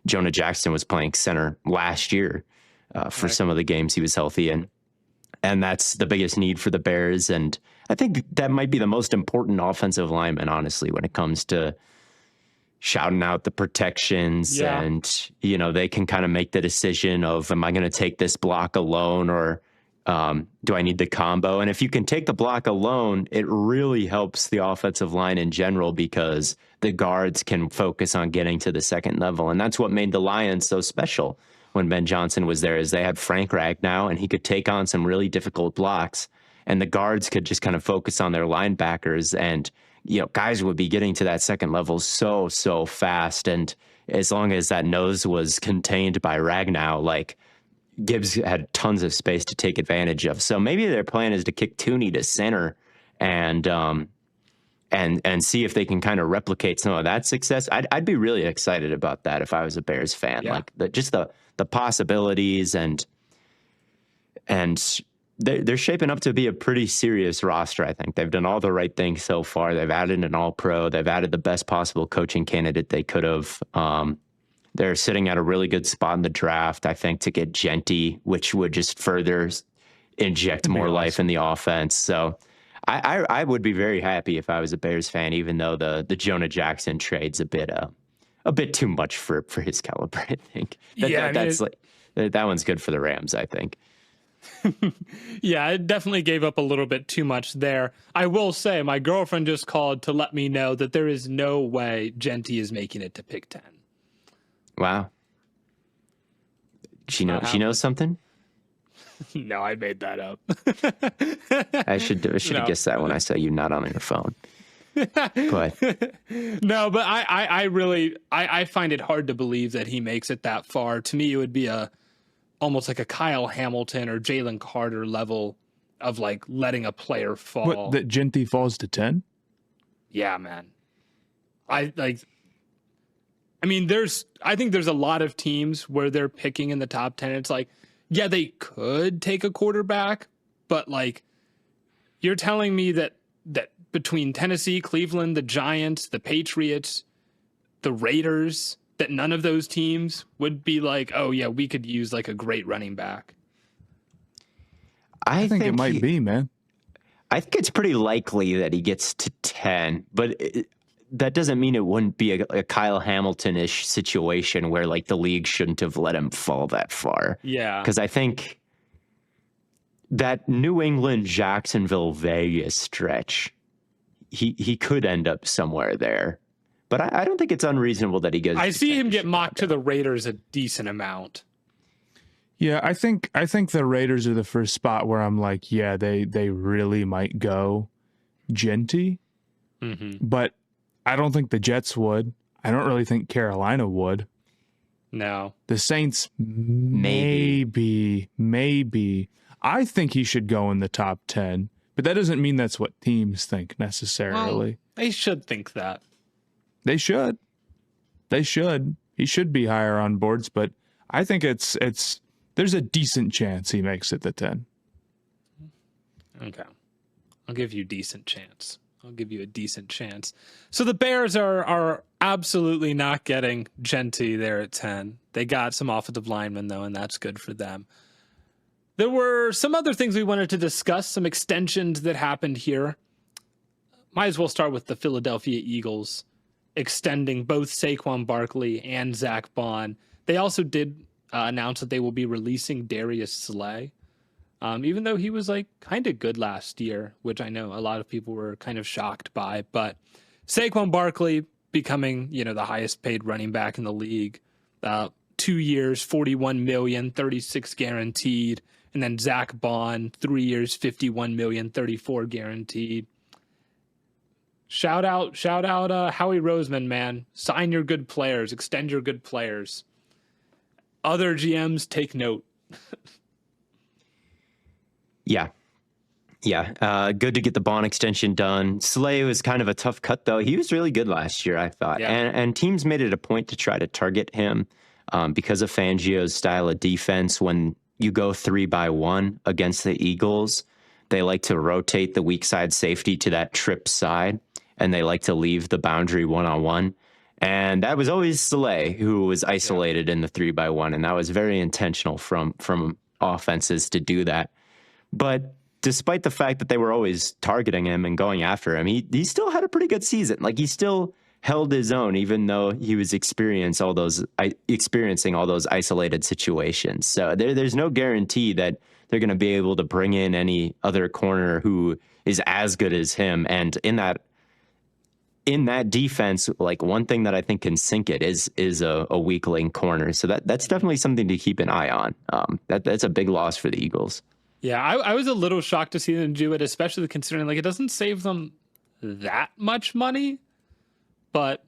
Jonah Jackson was playing center last year for some of the games he was healthy in. And that's the biggest need for the Bears. And I think that might be the most important offensive lineman, honestly, when it comes to shouting out the protections. Yeah. And, they can kind of make the decision of, am I going to take this block alone or do I need the combo? And if you can take the block alone, it really helps the offensive line in general because the guards can focus on getting to the second level. And that's what made the Lions so special when Ben Johnson was there is they had Frank Ragnow, and he could take on some really difficult blocks, and the guards could just kind of focus on their linebackers, and guys would be getting to that second level so fast, and as long as that nose was contained by Ragnow, like Gibbs had tons of space to take advantage of. So maybe their plan is to kick THUNEY to center and see if they can kind of replicate some of that success. I'd be really excited about that if I was a Bears fan. Yeah. Like the possibilities, and they're shaping up to be a pretty serious roster. I think they've done all the right things so far. They've added an All-Pro. They've added the best possible coaching candidate they could have. They're sitting at a really good spot in the draft, I think, to get Genty, which would just further inject more life in the offense. So I would be very happy if I was a Bears fan, even though the Jonah Jackson trade's a bit too much for his caliber, I think. That one's good for the Rams, I think. Yeah, it definitely gave up a little bit too much there. I will say my girlfriend just called to let me know that there is no way Genty is making it to pick 10. Wow. She knows something? No, I made that up. I should have guessed that when I saw you not on your phone. But no, but I find it hard to believe that he makes it that far. To me, it would be almost like a Kyle Hamilton or Jalen Carter level of like letting a player fall. What, that Genty falls to 10? Yeah, man. I think there's a lot of teams where they're picking in the top 10. It's like, yeah, they could take a quarterback, but like you're telling me that between Tennessee, Cleveland, the Giants, the Patriots, the Raiders, that none of those teams would be like, oh yeah, we could use like a great running back. I think it might be, man. I think it's pretty likely that he gets to 10, but that doesn't mean it wouldn't be a Kyle Hamilton-ish situation where like the league shouldn't have let him fall that far. Yeah. Because I think that New England, Jacksonville, Vegas stretch, he could end up somewhere there. But I don't think it's unreasonable that he goes. I see him get mocked to the Raiders a decent amount. Yeah, I think the Raiders are the first spot where I'm like, yeah, they really might go Genty. Mm-hmm. But I don't think the Jets would. I don't really think Carolina would. No. The Saints, maybe. I think he should go in the top 10, but that doesn't mean that's what teams think necessarily. Well, they should think that. They should. He should be higher on boards, but I think there's a decent chance he makes it to 10. Okay. I'll give you a decent chance. So the Bears are absolutely not getting Genty there at 10. They got some offensive linemen, though, and that's good for them. There were some other things we wanted to discuss, some extensions that happened here. Might as well start with the Philadelphia Eagles extending both Saquon Barkley and Zach Bond. They also did announce that they will be releasing Darius Slay. Even though he was like kind of good last year, which I know a lot of people were kind of shocked by, but Saquon Barkley becoming, the highest paid running back in the league, 2 years, $41 million, 36 guaranteed. And then Zach Bond, 3 years, $51 million, 34 guaranteed. Shout out Howie Roseman, man. Sign your good players, extend your good players. Other GMs, take note. Yeah. Good to get the Bond extension done. Slay was kind of a tough cut, though. He was really good last year, I thought. Yeah. And teams made it a point to try to target him because of Fangio's style of defense. When you go 3-by-1 against the Eagles, they like to rotate the weak side safety to that trip side, and they like to leave the boundary one-on-one. And that was always Slay who was isolated in the 3-by-1, and that was very intentional from offenses to do that. But despite the fact that they were always targeting him and going after him, he still had a pretty good season. Like, he still held his own, even though he was experiencing all those isolated situations. So there's no guarantee that they're going to be able to bring in any other corner who is as good as him. And in in that defense, like one thing that I think can sink it is a weak link corner. So that's definitely something to keep an eye on. That's a big loss for the Eagles. Yeah, I was a little shocked to see them do it, especially considering like it doesn't save them that much money. But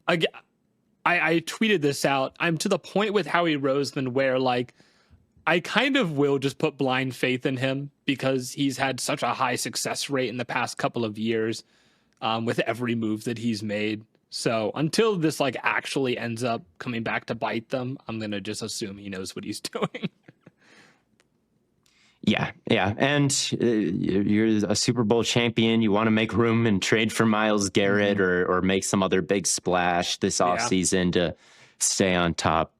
again, I tweeted this out. I'm to the point with Howie Roseman where like I kind of will just put blind faith in him because he's had such a high success rate in the past couple of years with every move that he's made. So until this like actually ends up coming back to bite them, I'm going to just assume he knows what he's doing. Yeah. And you're a Super Bowl champion. You want to make room and trade for Myles Garrett or make some other big splash this offseason to stay on top.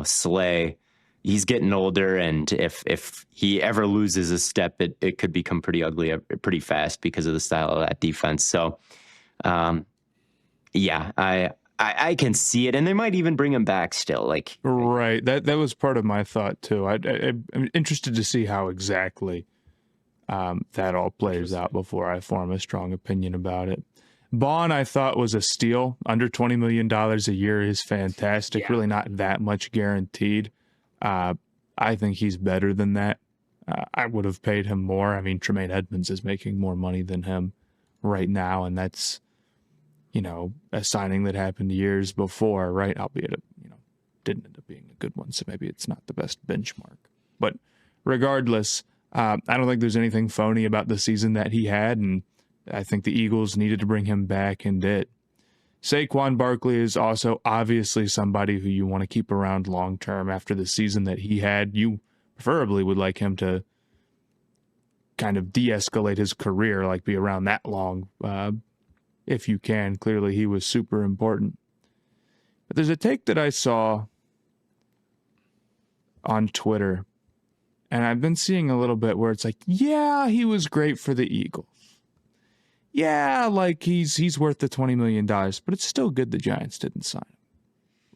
Slay. He's getting older, and if he ever loses a step, it could become pretty ugly pretty fast because of the style of that defense. So, I can see it, and they might even bring him back still. Like right, that was part of my thought too. I'm interested to see how exactly that all plays out before I form a strong opinion about it. Bond, I thought, was a steal. Under $20 million a year is fantastic. Yeah. Really not that much guaranteed. I think he's better than that. I would have paid him more. I mean, Tremaine Edmonds is making more money than him right now, and that's, a signing that happened years before, right? Albeit, didn't end up being a good one, so maybe it's not the best benchmark. But regardless, I don't think there's anything phony about the season that he had, and I think the Eagles needed to bring him back and did. Saquon Barkley is also obviously somebody who you want to keep around long term after the season that he had. You preferably would like him to kind of de-escalate his career, like be around that long if you can. Clearly he was super important. But there's a take that I saw on Twitter, and I've been seeing a little bit where it's like, yeah, he was great for the Eagles. Yeah, like he's worth the $20 million, but it's still good the Giants didn't sign him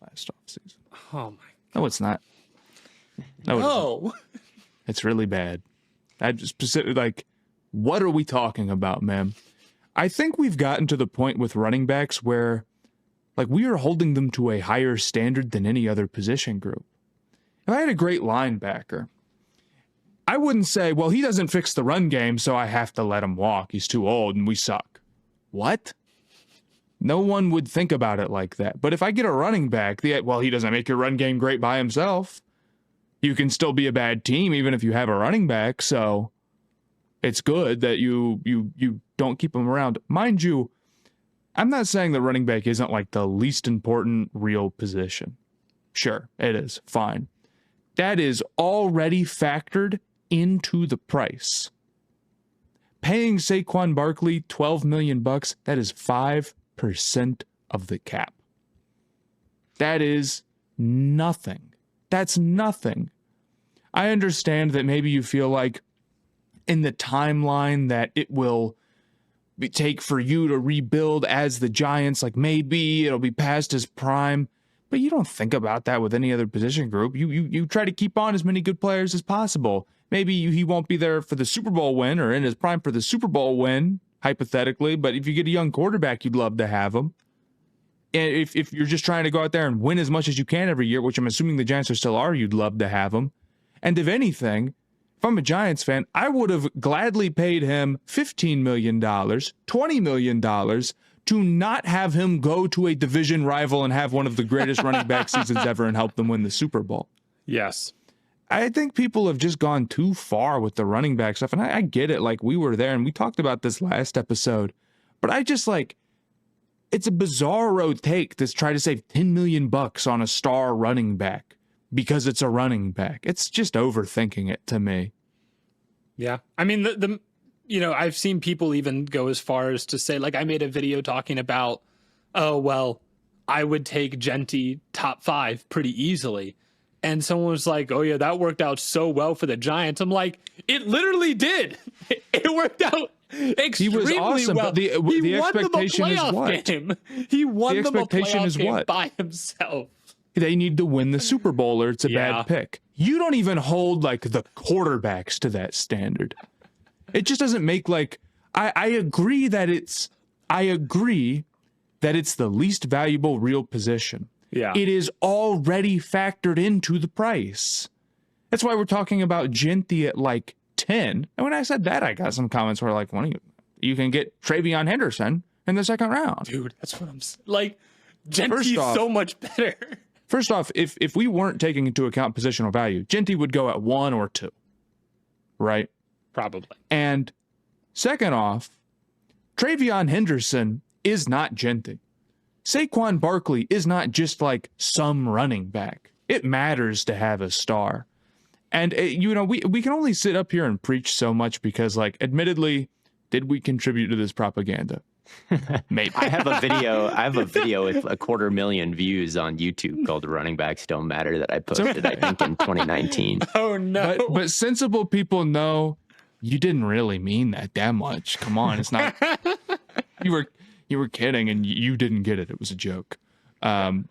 last offseason. Oh my! No, it's not. No, it's really bad. I just specifically like, what are we talking about, man? I think we've gotten to the point with running backs where, like, we are holding them to a higher standard than any other position group. If I had a great linebacker, I wouldn't say, well, he doesn't fix the run game, so I have to let him walk. He's too old and we suck. What? No one would think about it like that. But if I get a running back, well, he doesn't make your run game great by himself. You can still be a bad team even if you have a running back, so it's good that you don't keep him around. Mind you, I'm not saying the running back isn't like the least important real position. Sure, it is. Fine. That is already factored into the price. Paying Saquon Barkley $12 million, that is 5% of the cap. That is nothing. That's nothing. I understand that maybe you feel like in the timeline that it will take for you to rebuild as the Giants, like maybe it'll be past his prime. But you don't think about that with any other position group. You try to keep on as many good players as possible. Maybe he won't be there for the Super Bowl win or in his prime for the Super Bowl win, hypothetically. But if you get a young quarterback, you'd love to have him. And if you're just trying to go out there and win as much as you can every year, which I'm assuming the Giants still are, you'd love to have him. And if anything, if I'm a Giants fan, I would have gladly paid him $15 million, $20 million, to not have him go to a division rival and have one of the greatest running back seasons ever and help them win the Super Bowl. Yes. I think people have just gone too far with the running back stuff. And I get it. Like, we were there and we talked about this last episode. But I just it's a bizarro take to try to save $10 million on a star running back because it's a running back. It's just overthinking it to me. Yeah. I mean, I've seen people even go as far as to say, like, I made a video talking about, oh, well, I would take Genti top 5 pretty easily. And someone was like, oh, yeah, that worked out so well for the Giants. I'm like, it literally did. It worked out extremely awesome, well. but the expectation is what? Game. He won the them a expectation playoff is game what? by himself. They need to win the Super Bowl or it's a bad pick. You don't even hold, like, the quarterbacks to that standard. It just doesn't make, like, I agree that I agree that it's the least valuable real position. Yeah. It is already factored into the price. That's why we're talking about Genty at like 10. And when I said that, I got some comments where like, well, you can get Travion Henderson in the second round. Dude, that's what I'm like. Genty's so much better. First off, if we weren't taking into account positional value, Genty would go at 1 or 2. Right? Probably. And second off, Travion Henderson is not Genty. Saquon Barkley is not just like some running back. It matters to have a star. And, we can only sit up here and preach so much because, like, admittedly, did we contribute to this propaganda? Maybe. I have a video with 250,000 views on YouTube called "Running Backs Don't Matter" that I posted, I think, in 2019. Oh, no. But sensible people know you didn't really mean that much. Come on, it's not... You were kidding, and you didn't get it. It was a joke. But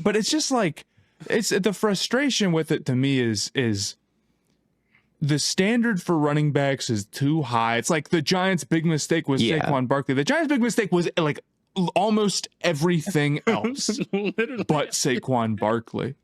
it's just like, it's the frustration with it to me is the standard for running backs is too high. It's like the Giants' big mistake was Saquon Barkley. The Giants' big mistake was like almost everything else but Saquon Barkley.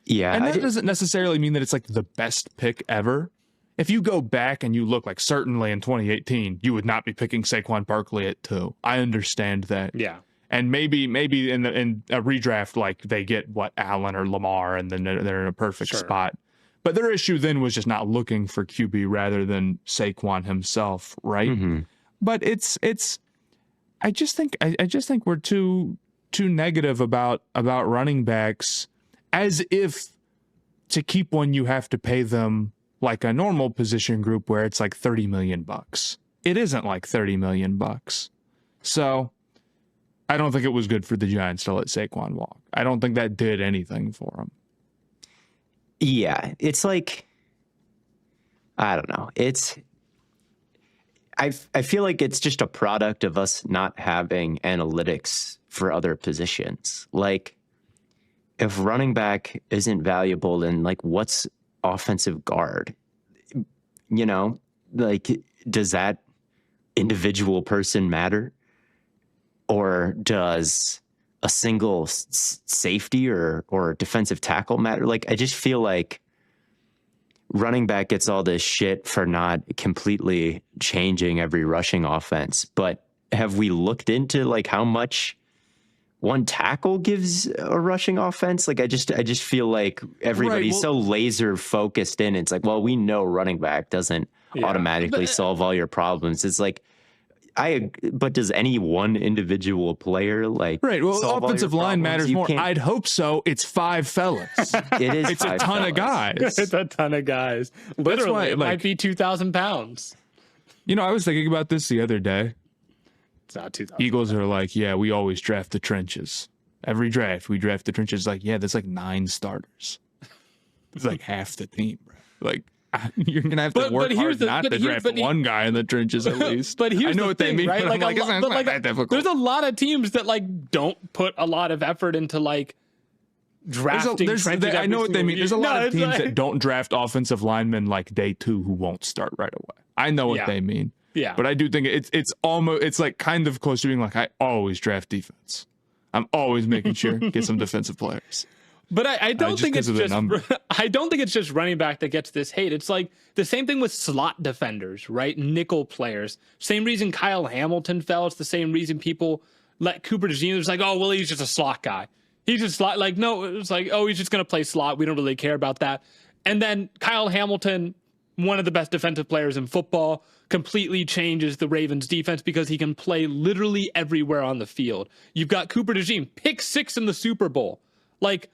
Yeah, and that doesn't necessarily mean that it's like the best pick ever. If you go back and you look, like, certainly in 2018, you would not be picking Saquon Barkley at 2. I understand that. Yeah. And maybe in a redraft, like, they get Allen or Lamar, and then they're in a perfect spot. But their issue then was just not looking for QB rather than Saquon himself, right? Mm-hmm. But it's I just think we're too negative about running backs, as if to keep one you have to pay them like a normal position group where it's like $30 million. It isn't like $30 million. So I don't think it was good for the Giants to let Saquon walk. I don't think that did anything for him. Yeah, it's like, I don't know. I feel like it's just a product of us not having analytics for other positions. Like, if running back isn't valuable, then like, what's offensive guard? Like, does that individual person matter? Or does a single safety or defensive tackle matter? Like, I just feel like running back gets all this shit for not completely changing every rushing offense. But have we looked into like how much one tackle gives a rushing offense? Like, I just feel like everybody's so laser focused in. It's like, well, we know running back doesn't automatically solve all your problems. It's like, but does any one individual player Well, offensive line matters more. I'd hope so. It's 5 fellas. It is. It's a ton of guys. It's a ton of guys. Literally, it might be 2,000 pounds. I was thinking about this the other day. It's not 2,000. Eagles are like, yeah, we always draft the trenches. Every draft, we draft the trenches. Like, yeah, there's like 9 starters. It's like half the team, bro. Like, you're gonna have to work hard not to draft one guy in the trenches at least. But here's I know the what thing, they mean, right? but Like, it's not that difficult. There's a lot of teams that like don't put a lot of effort into like drafting trenches. I know what they mean. There's a lot of teams that don't draft offensive linemen like day 2 who won't start right away. I know what they mean. Yeah. But I do think it's like kind of close to being like, I always draft defense. I'm always making sure get some defensive players. But I don't think it's just I don't think it's just running back that gets this hate. It's like the same thing with slot defenders, right? Nickel players. Same reason Kyle Hamilton fell. It's the same reason people let Cooper DeJean. It's like, oh well, he's just a slot guy. He's just slot. Like, no, it's like, oh, he's just gonna play slot. We don't really care about that. And then Kyle Hamilton, one of the best defensive players in football, completely changes the Ravens defense because he can play literally everywhere on the field. You've got Cooper DeJean, pick 6 in the Super Bowl. Like,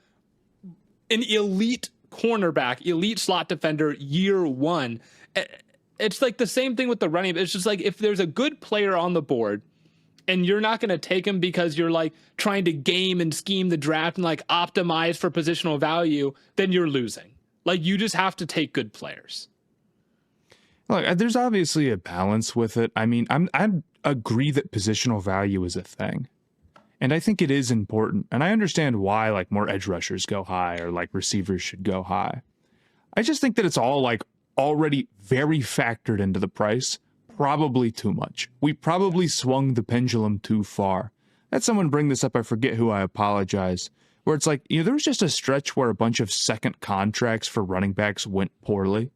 an elite cornerback, elite slot defender, year 1. It's like the same thing with the running. It's just like, if there's a good player on the board and you're not going to take him because you're like trying to game and scheme the draft and like optimize for positional value, then you're losing. Like, you just have to take good players. Look, there's obviously a balance with it. I mean, I agree that positional value is a thing. And I think it is important. And I understand why like more edge rushers go high or like receivers should go high. I just think that it's all like already very factored into the price, probably too much. We probably swung the pendulum too far. had someone bring this up. I forget who. I apologize. Where it's like, there was just a stretch where a bunch of second contracts for running backs went poorly.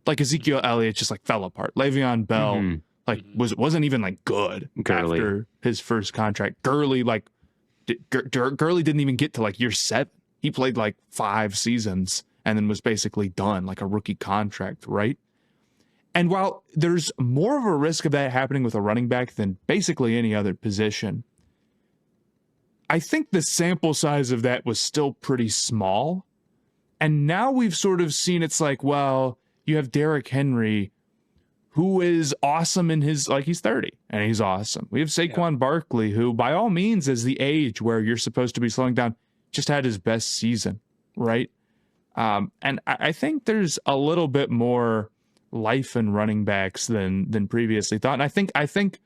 Like Ezekiel Elliott just like fell apart. Le'Veon Bell wasn't even like good after his first contract. Gurley Gurley didn't even get to like year 7. He played like 5 seasons and then was basically done, like a rookie contract, right? And while there's more of a risk of that happening with a running back than basically any other position, I think the sample size of that was still pretty small. And now we've sort of seen it's like, well, you have Derrick Henry, who is awesome in his, like, he's 30 and he's awesome. We have Saquon Barkley, who by all means is the age where you're supposed to be slowing down, just had his best season, right? And I think there's a little bit more life in running backs than previously thought. And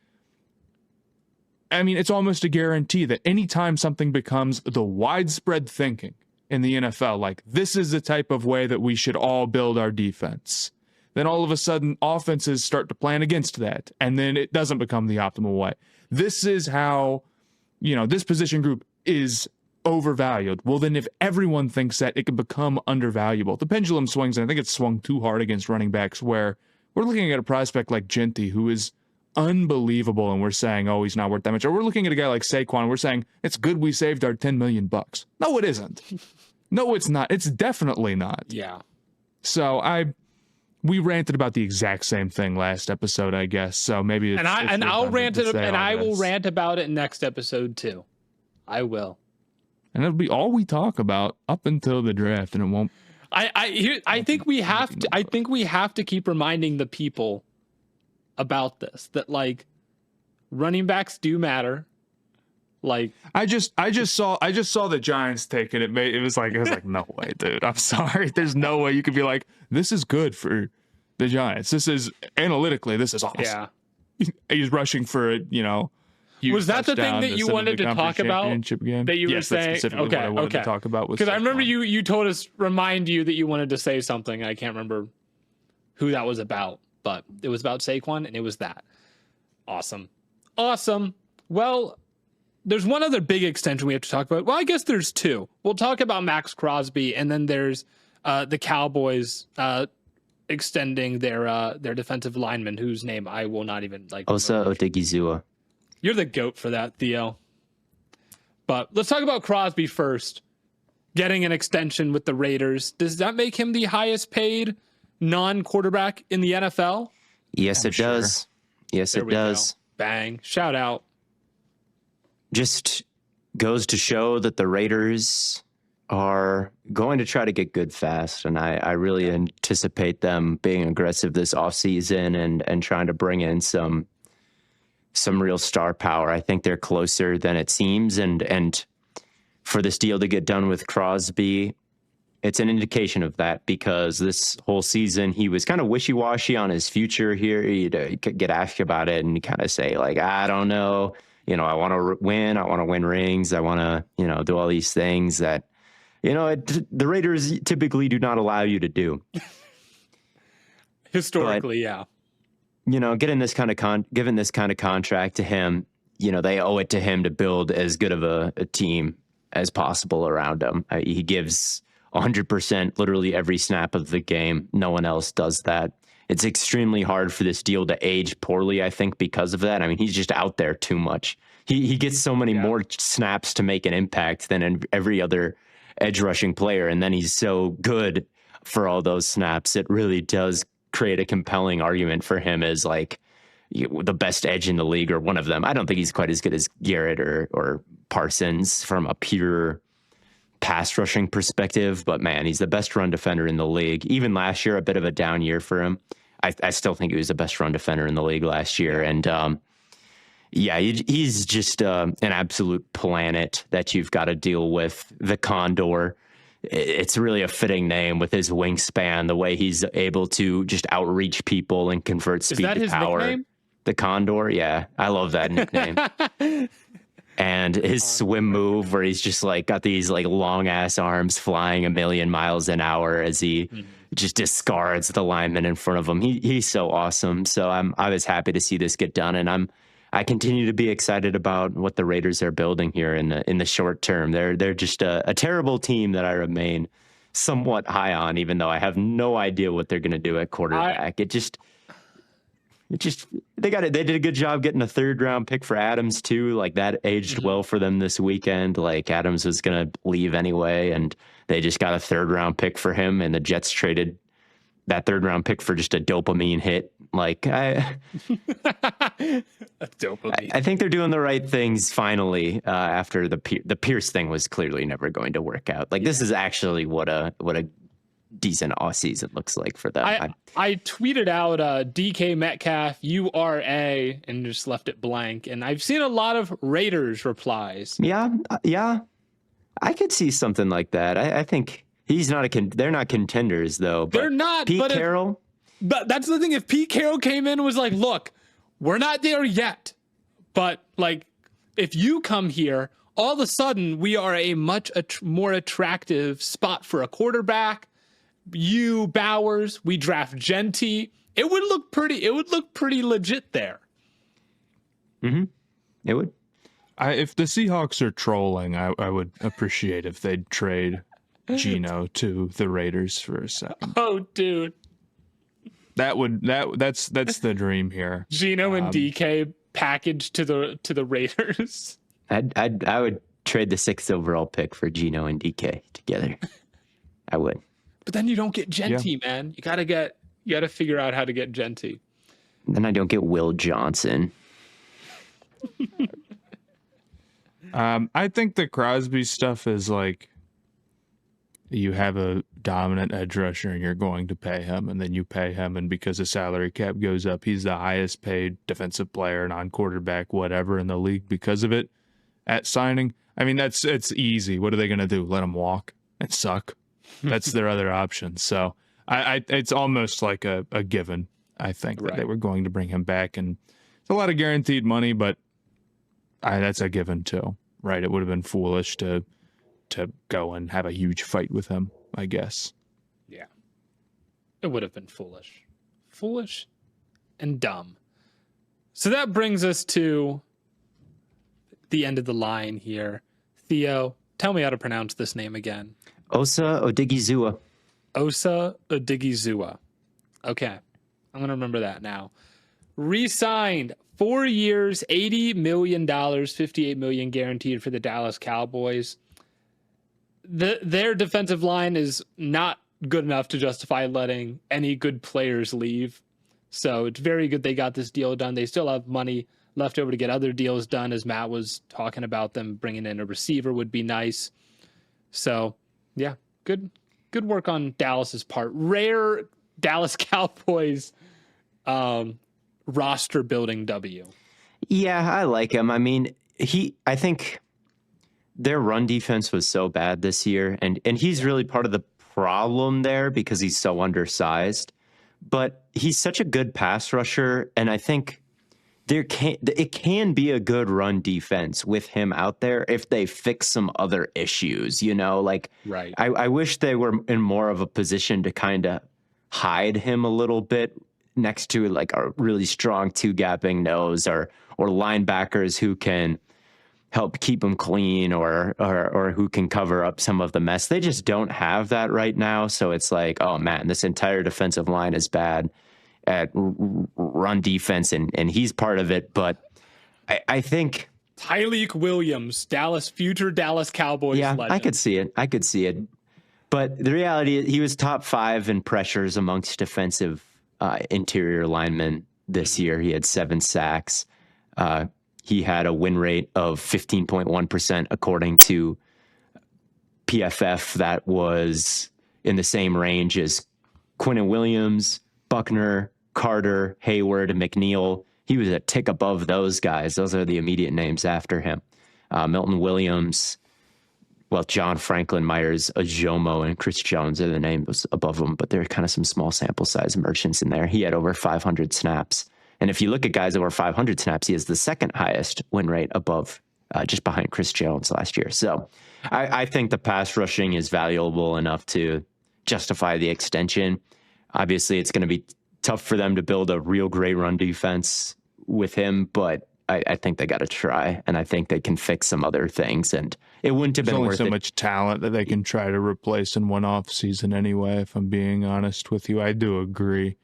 I mean, it's almost a guarantee that anytime something becomes the widespread thinking in the NFL, like this is the type of way that we should all build our defense, then all of a sudden offenses start to plan against that. And then it doesn't become the optimal way. This is how, this position group is overvalued. Well, then if everyone thinks that, it can become undervaluable. The pendulum swings, and I think it's swung too hard against running backs, where we're looking at a prospect like Genty, who is unbelievable, and we're saying, oh, he's not worth that much. Or we're looking at a guy like Saquon, and we're saying, it's good we saved our $10 million. No, it isn't. No, it's not. It's definitely not. Yeah. So we ranted about the exact same thing last episode, I guess. So maybe it's, I'll rant it, and I will rant about it next episode too. I will. And it'll be all we talk about up until the draft, and it won't. I think we have to keep reminding the people about this, that like running backs do matter. Like I just saw the Giants take it. It was like no way, dude. I'm sorry. There's no way you could be like, this is good for the Giants. This is analytically, this is awesome. Yeah. He's rushing for it, Was that the thing that you wanted to talk about? That you were saying? That's specifically what I wanted to talk about. Because I remember you told us, remind you that you wanted to say something. I can't remember who that was about, but it was about Saquon, and it was that. Awesome. Well, there's one other big extension we have to talk about. Well, I guess there's 2. We'll talk about Max Crosby, and then there's the Cowboys extending their defensive lineman, whose name I will not even like. Osa Odighizuwa. You're the GOAT for that, Theo. But let's talk about Crosby first. Getting an extension with the Raiders. Does that make him the highest paid non-quarterback in the NFL? Yes, it does. Yes, it does. Bang. Shout out. Just goes to show that the Raiders are going to try to get good fast. And I really anticipate them being aggressive this offseason and trying to bring in some real star power. I think they're closer than it seems. And for this deal to get done with Crosby, it's an indication of that, because this whole season he was kind of wishy-washy on his future here. He'd get asked about it and he'd kind of say, like, I don't know. I want to win. I want to win rings. I want to, do all these things that, the Raiders typically do not allow you to do. Historically, yeah. Given this kind of contract to him, they owe it to him to build as good of a team as possible around him. He gives 100% literally every snap of the game. No one else does that. It's extremely hard for this deal to age poorly, I think, because of that. I mean, he's just out there too much. He gets so many more snaps to make an impact than every other edge rushing player, and then he's so good for all those snaps. It really does create a compelling argument for him as like the best edge in the league, or one of them. I don't think he's quite as good as Garrett or Parsons from a pure pass rushing perspective, but man, he's the best run defender in the league. Even last year, a bit of a down year for him. I still think he was the best run defender in the league last year. And he's just an absolute planet that you've got to deal with. The Condor. It's really a fitting name with his wingspan, the way he's able to just outreach people and convert speed to power. Nickname? The Condor, yeah. I love that nickname. And his swim move, where he's just like got these like long ass arms flying 1,000,000 miles an hour as he just discards the lineman in front of him. He's so awesome. So I was happy to see this get done, and I continue to be excited about what the Raiders are building here in the short term. They're just a terrible team that I remain somewhat high on, even though I have no idea what they're going to do at quarterback. They did a good job getting a 3rd round pick for Adams too. Like that aged well for them this weekend. Like Adams was going to leave anyway, and they just got a 3rd round pick for him, and the Jets traded that 3rd round pick for just a dopamine hit. Like I think they're doing the right things finally. After the Pierce thing was clearly never going to work out. Like this is actually what a decent off season looks like for them. I tweeted out DK Metcalf URA and just left it blank, and I've seen a lot of Raiders replies. Yeah, I could see something like that. I think he's not they're not contenders though. But they're not. Pete Carroll. But that's the thing. If Pete Carroll came in and was like, "Look, we're not there yet, but like, if you come here, all of a sudden we are a much more attractive spot for a quarterback." You Bowers, we draft Genty. It would look pretty legit there. Mm-hmm. It would. If the Seahawks are trolling, I would appreciate if they'd trade Geno to the Raiders for a second. Oh, dude. That's the dream here. Geno and DK packaged to the Raiders. I would trade the 6th overall pick for Geno and DK together. I would. But then you don't get Genty, man. You gotta figure out how to get Genty. Then I don't get Will Johnson. I think the Crosby stuff is like, you have a dominant edge rusher and you're going to pay him, and then you pay him, and because the salary cap goes up, he's the highest paid defensive player, non-quarterback, whatever in the league because of it at signing. I mean, it's easy. What are they going to do? Let him walk and suck? That's their other option. So it's almost like a given, I think, that they were going to bring him back. And it's a lot of guaranteed money, but that's a given too, right? It would have been foolish to go and have a huge fight with him, I guess. Yeah. It would have been foolish. Foolish and dumb. So that brings us to the end of the line here. Theo, tell me how to pronounce this name again. Osa Odighizuwa. Osa Odighizuwa. Okay. I'm going to remember that now. Re-signed 4 years, $80 million, $58 million guaranteed for the Dallas Cowboys. Their defensive line is not good enough to justify letting any good players leave. So it's very good they got this deal done. They still have money left over to get other deals done, as Matt was talking about them. Bringing in a receiver would be nice. So, yeah, good work on Dallas's part. Rare Dallas Cowboys roster building W. Yeah, I like him. I mean, I think their run defense was so bad this year, and he's really part of the problem there because he's so undersized. But he's such a good pass rusher, and I think it can be a good run defense with him out there if they fix some other issues, like right. I wish they were in more of a position to kind of hide him a little bit next to like a really strong 2-gapping nose or linebackers who can help keep him clean or who can cover up some of the mess. They just don't have that right now. So it's like, oh man, this entire defensive line is bad at run defense, and he's part of it. But I think Tyreek Williams, future Dallas Cowboys legend. I could see it. But the reality is he was top 5 in pressures amongst defensive interior linemen this year. He had 7 sacks. He had a win rate of 15.1% according to PFF. That was in the same range as Quinnen Williams, Buckner, Carter, Hayward, and McNeil. He was a tick above those guys. Those are the immediate names after him. Milton Williams, John Franklin, Myers, Ajomo, and Chris Jones are the names above him, but there are kind of some small sample size merchants in there. He had over 500 snaps. And if you look at guys over 500 snaps, he is the second highest win rate above, just behind Chris Jones last year. So I think the pass rushing is valuable enough to justify the extension. Obviously, it's going to be tough for them to build a real great run defense with him, but I think they got to try, and I think they can fix some other things, and it wouldn't have There's been only worth so it. much talent that they can try to replace in one off season anyway, if I'm being honest with you. I do agree.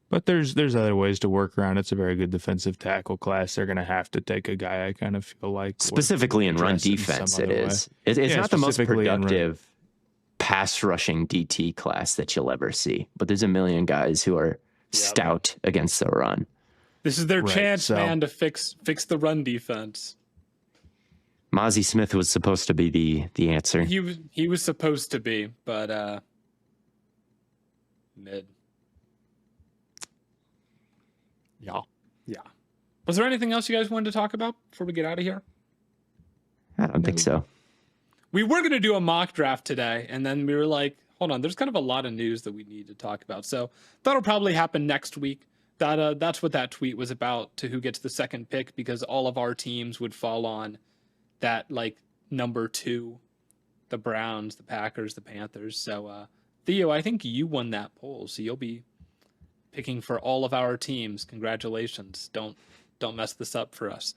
But there's other ways to work around. It's a very good defensive tackle class. They're going to have to take a guy, I kind of feel like. Specifically in run address it in defense, some it other is. It's not the most specifically in run- productive pass rushing DT class that you'll ever see, but there's a million guys who are stout against the run. This is their Right, chance, so- man, to fix the run defense. Mozzie Smith was supposed to be the answer. He was supposed to be, but mid. Yeah. Was there anything else you guys wanted to talk about before we get out of here? I don't think so. We were going to do a mock draft today, and then we were like, hold on, there's kind of a lot of news that we need to talk about. So that'll probably happen next week. That's what that tweet was about, to who gets the second pick, because all of our teams would fall on that, like, number 2, the Browns, the Packers, the Panthers. So Theo, I think you won that poll, so you'll be picking for all of our teams. Congratulations. Don't mess this up for us.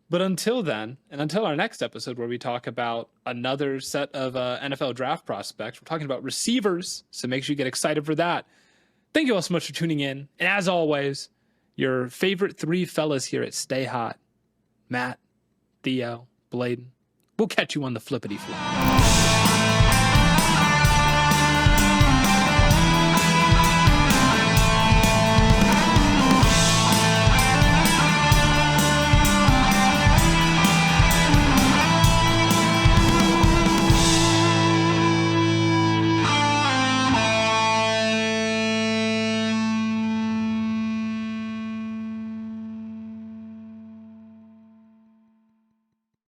But until then, and until our next episode where we talk about another set of NFL draft prospects, we're talking about receivers, so make sure you get excited for that. Thank you all so much for tuning in. And as always, your favorite 3 fellas here at Stay Hot, Matt, Theo, Blaiden. We'll catch you on the flippity flop.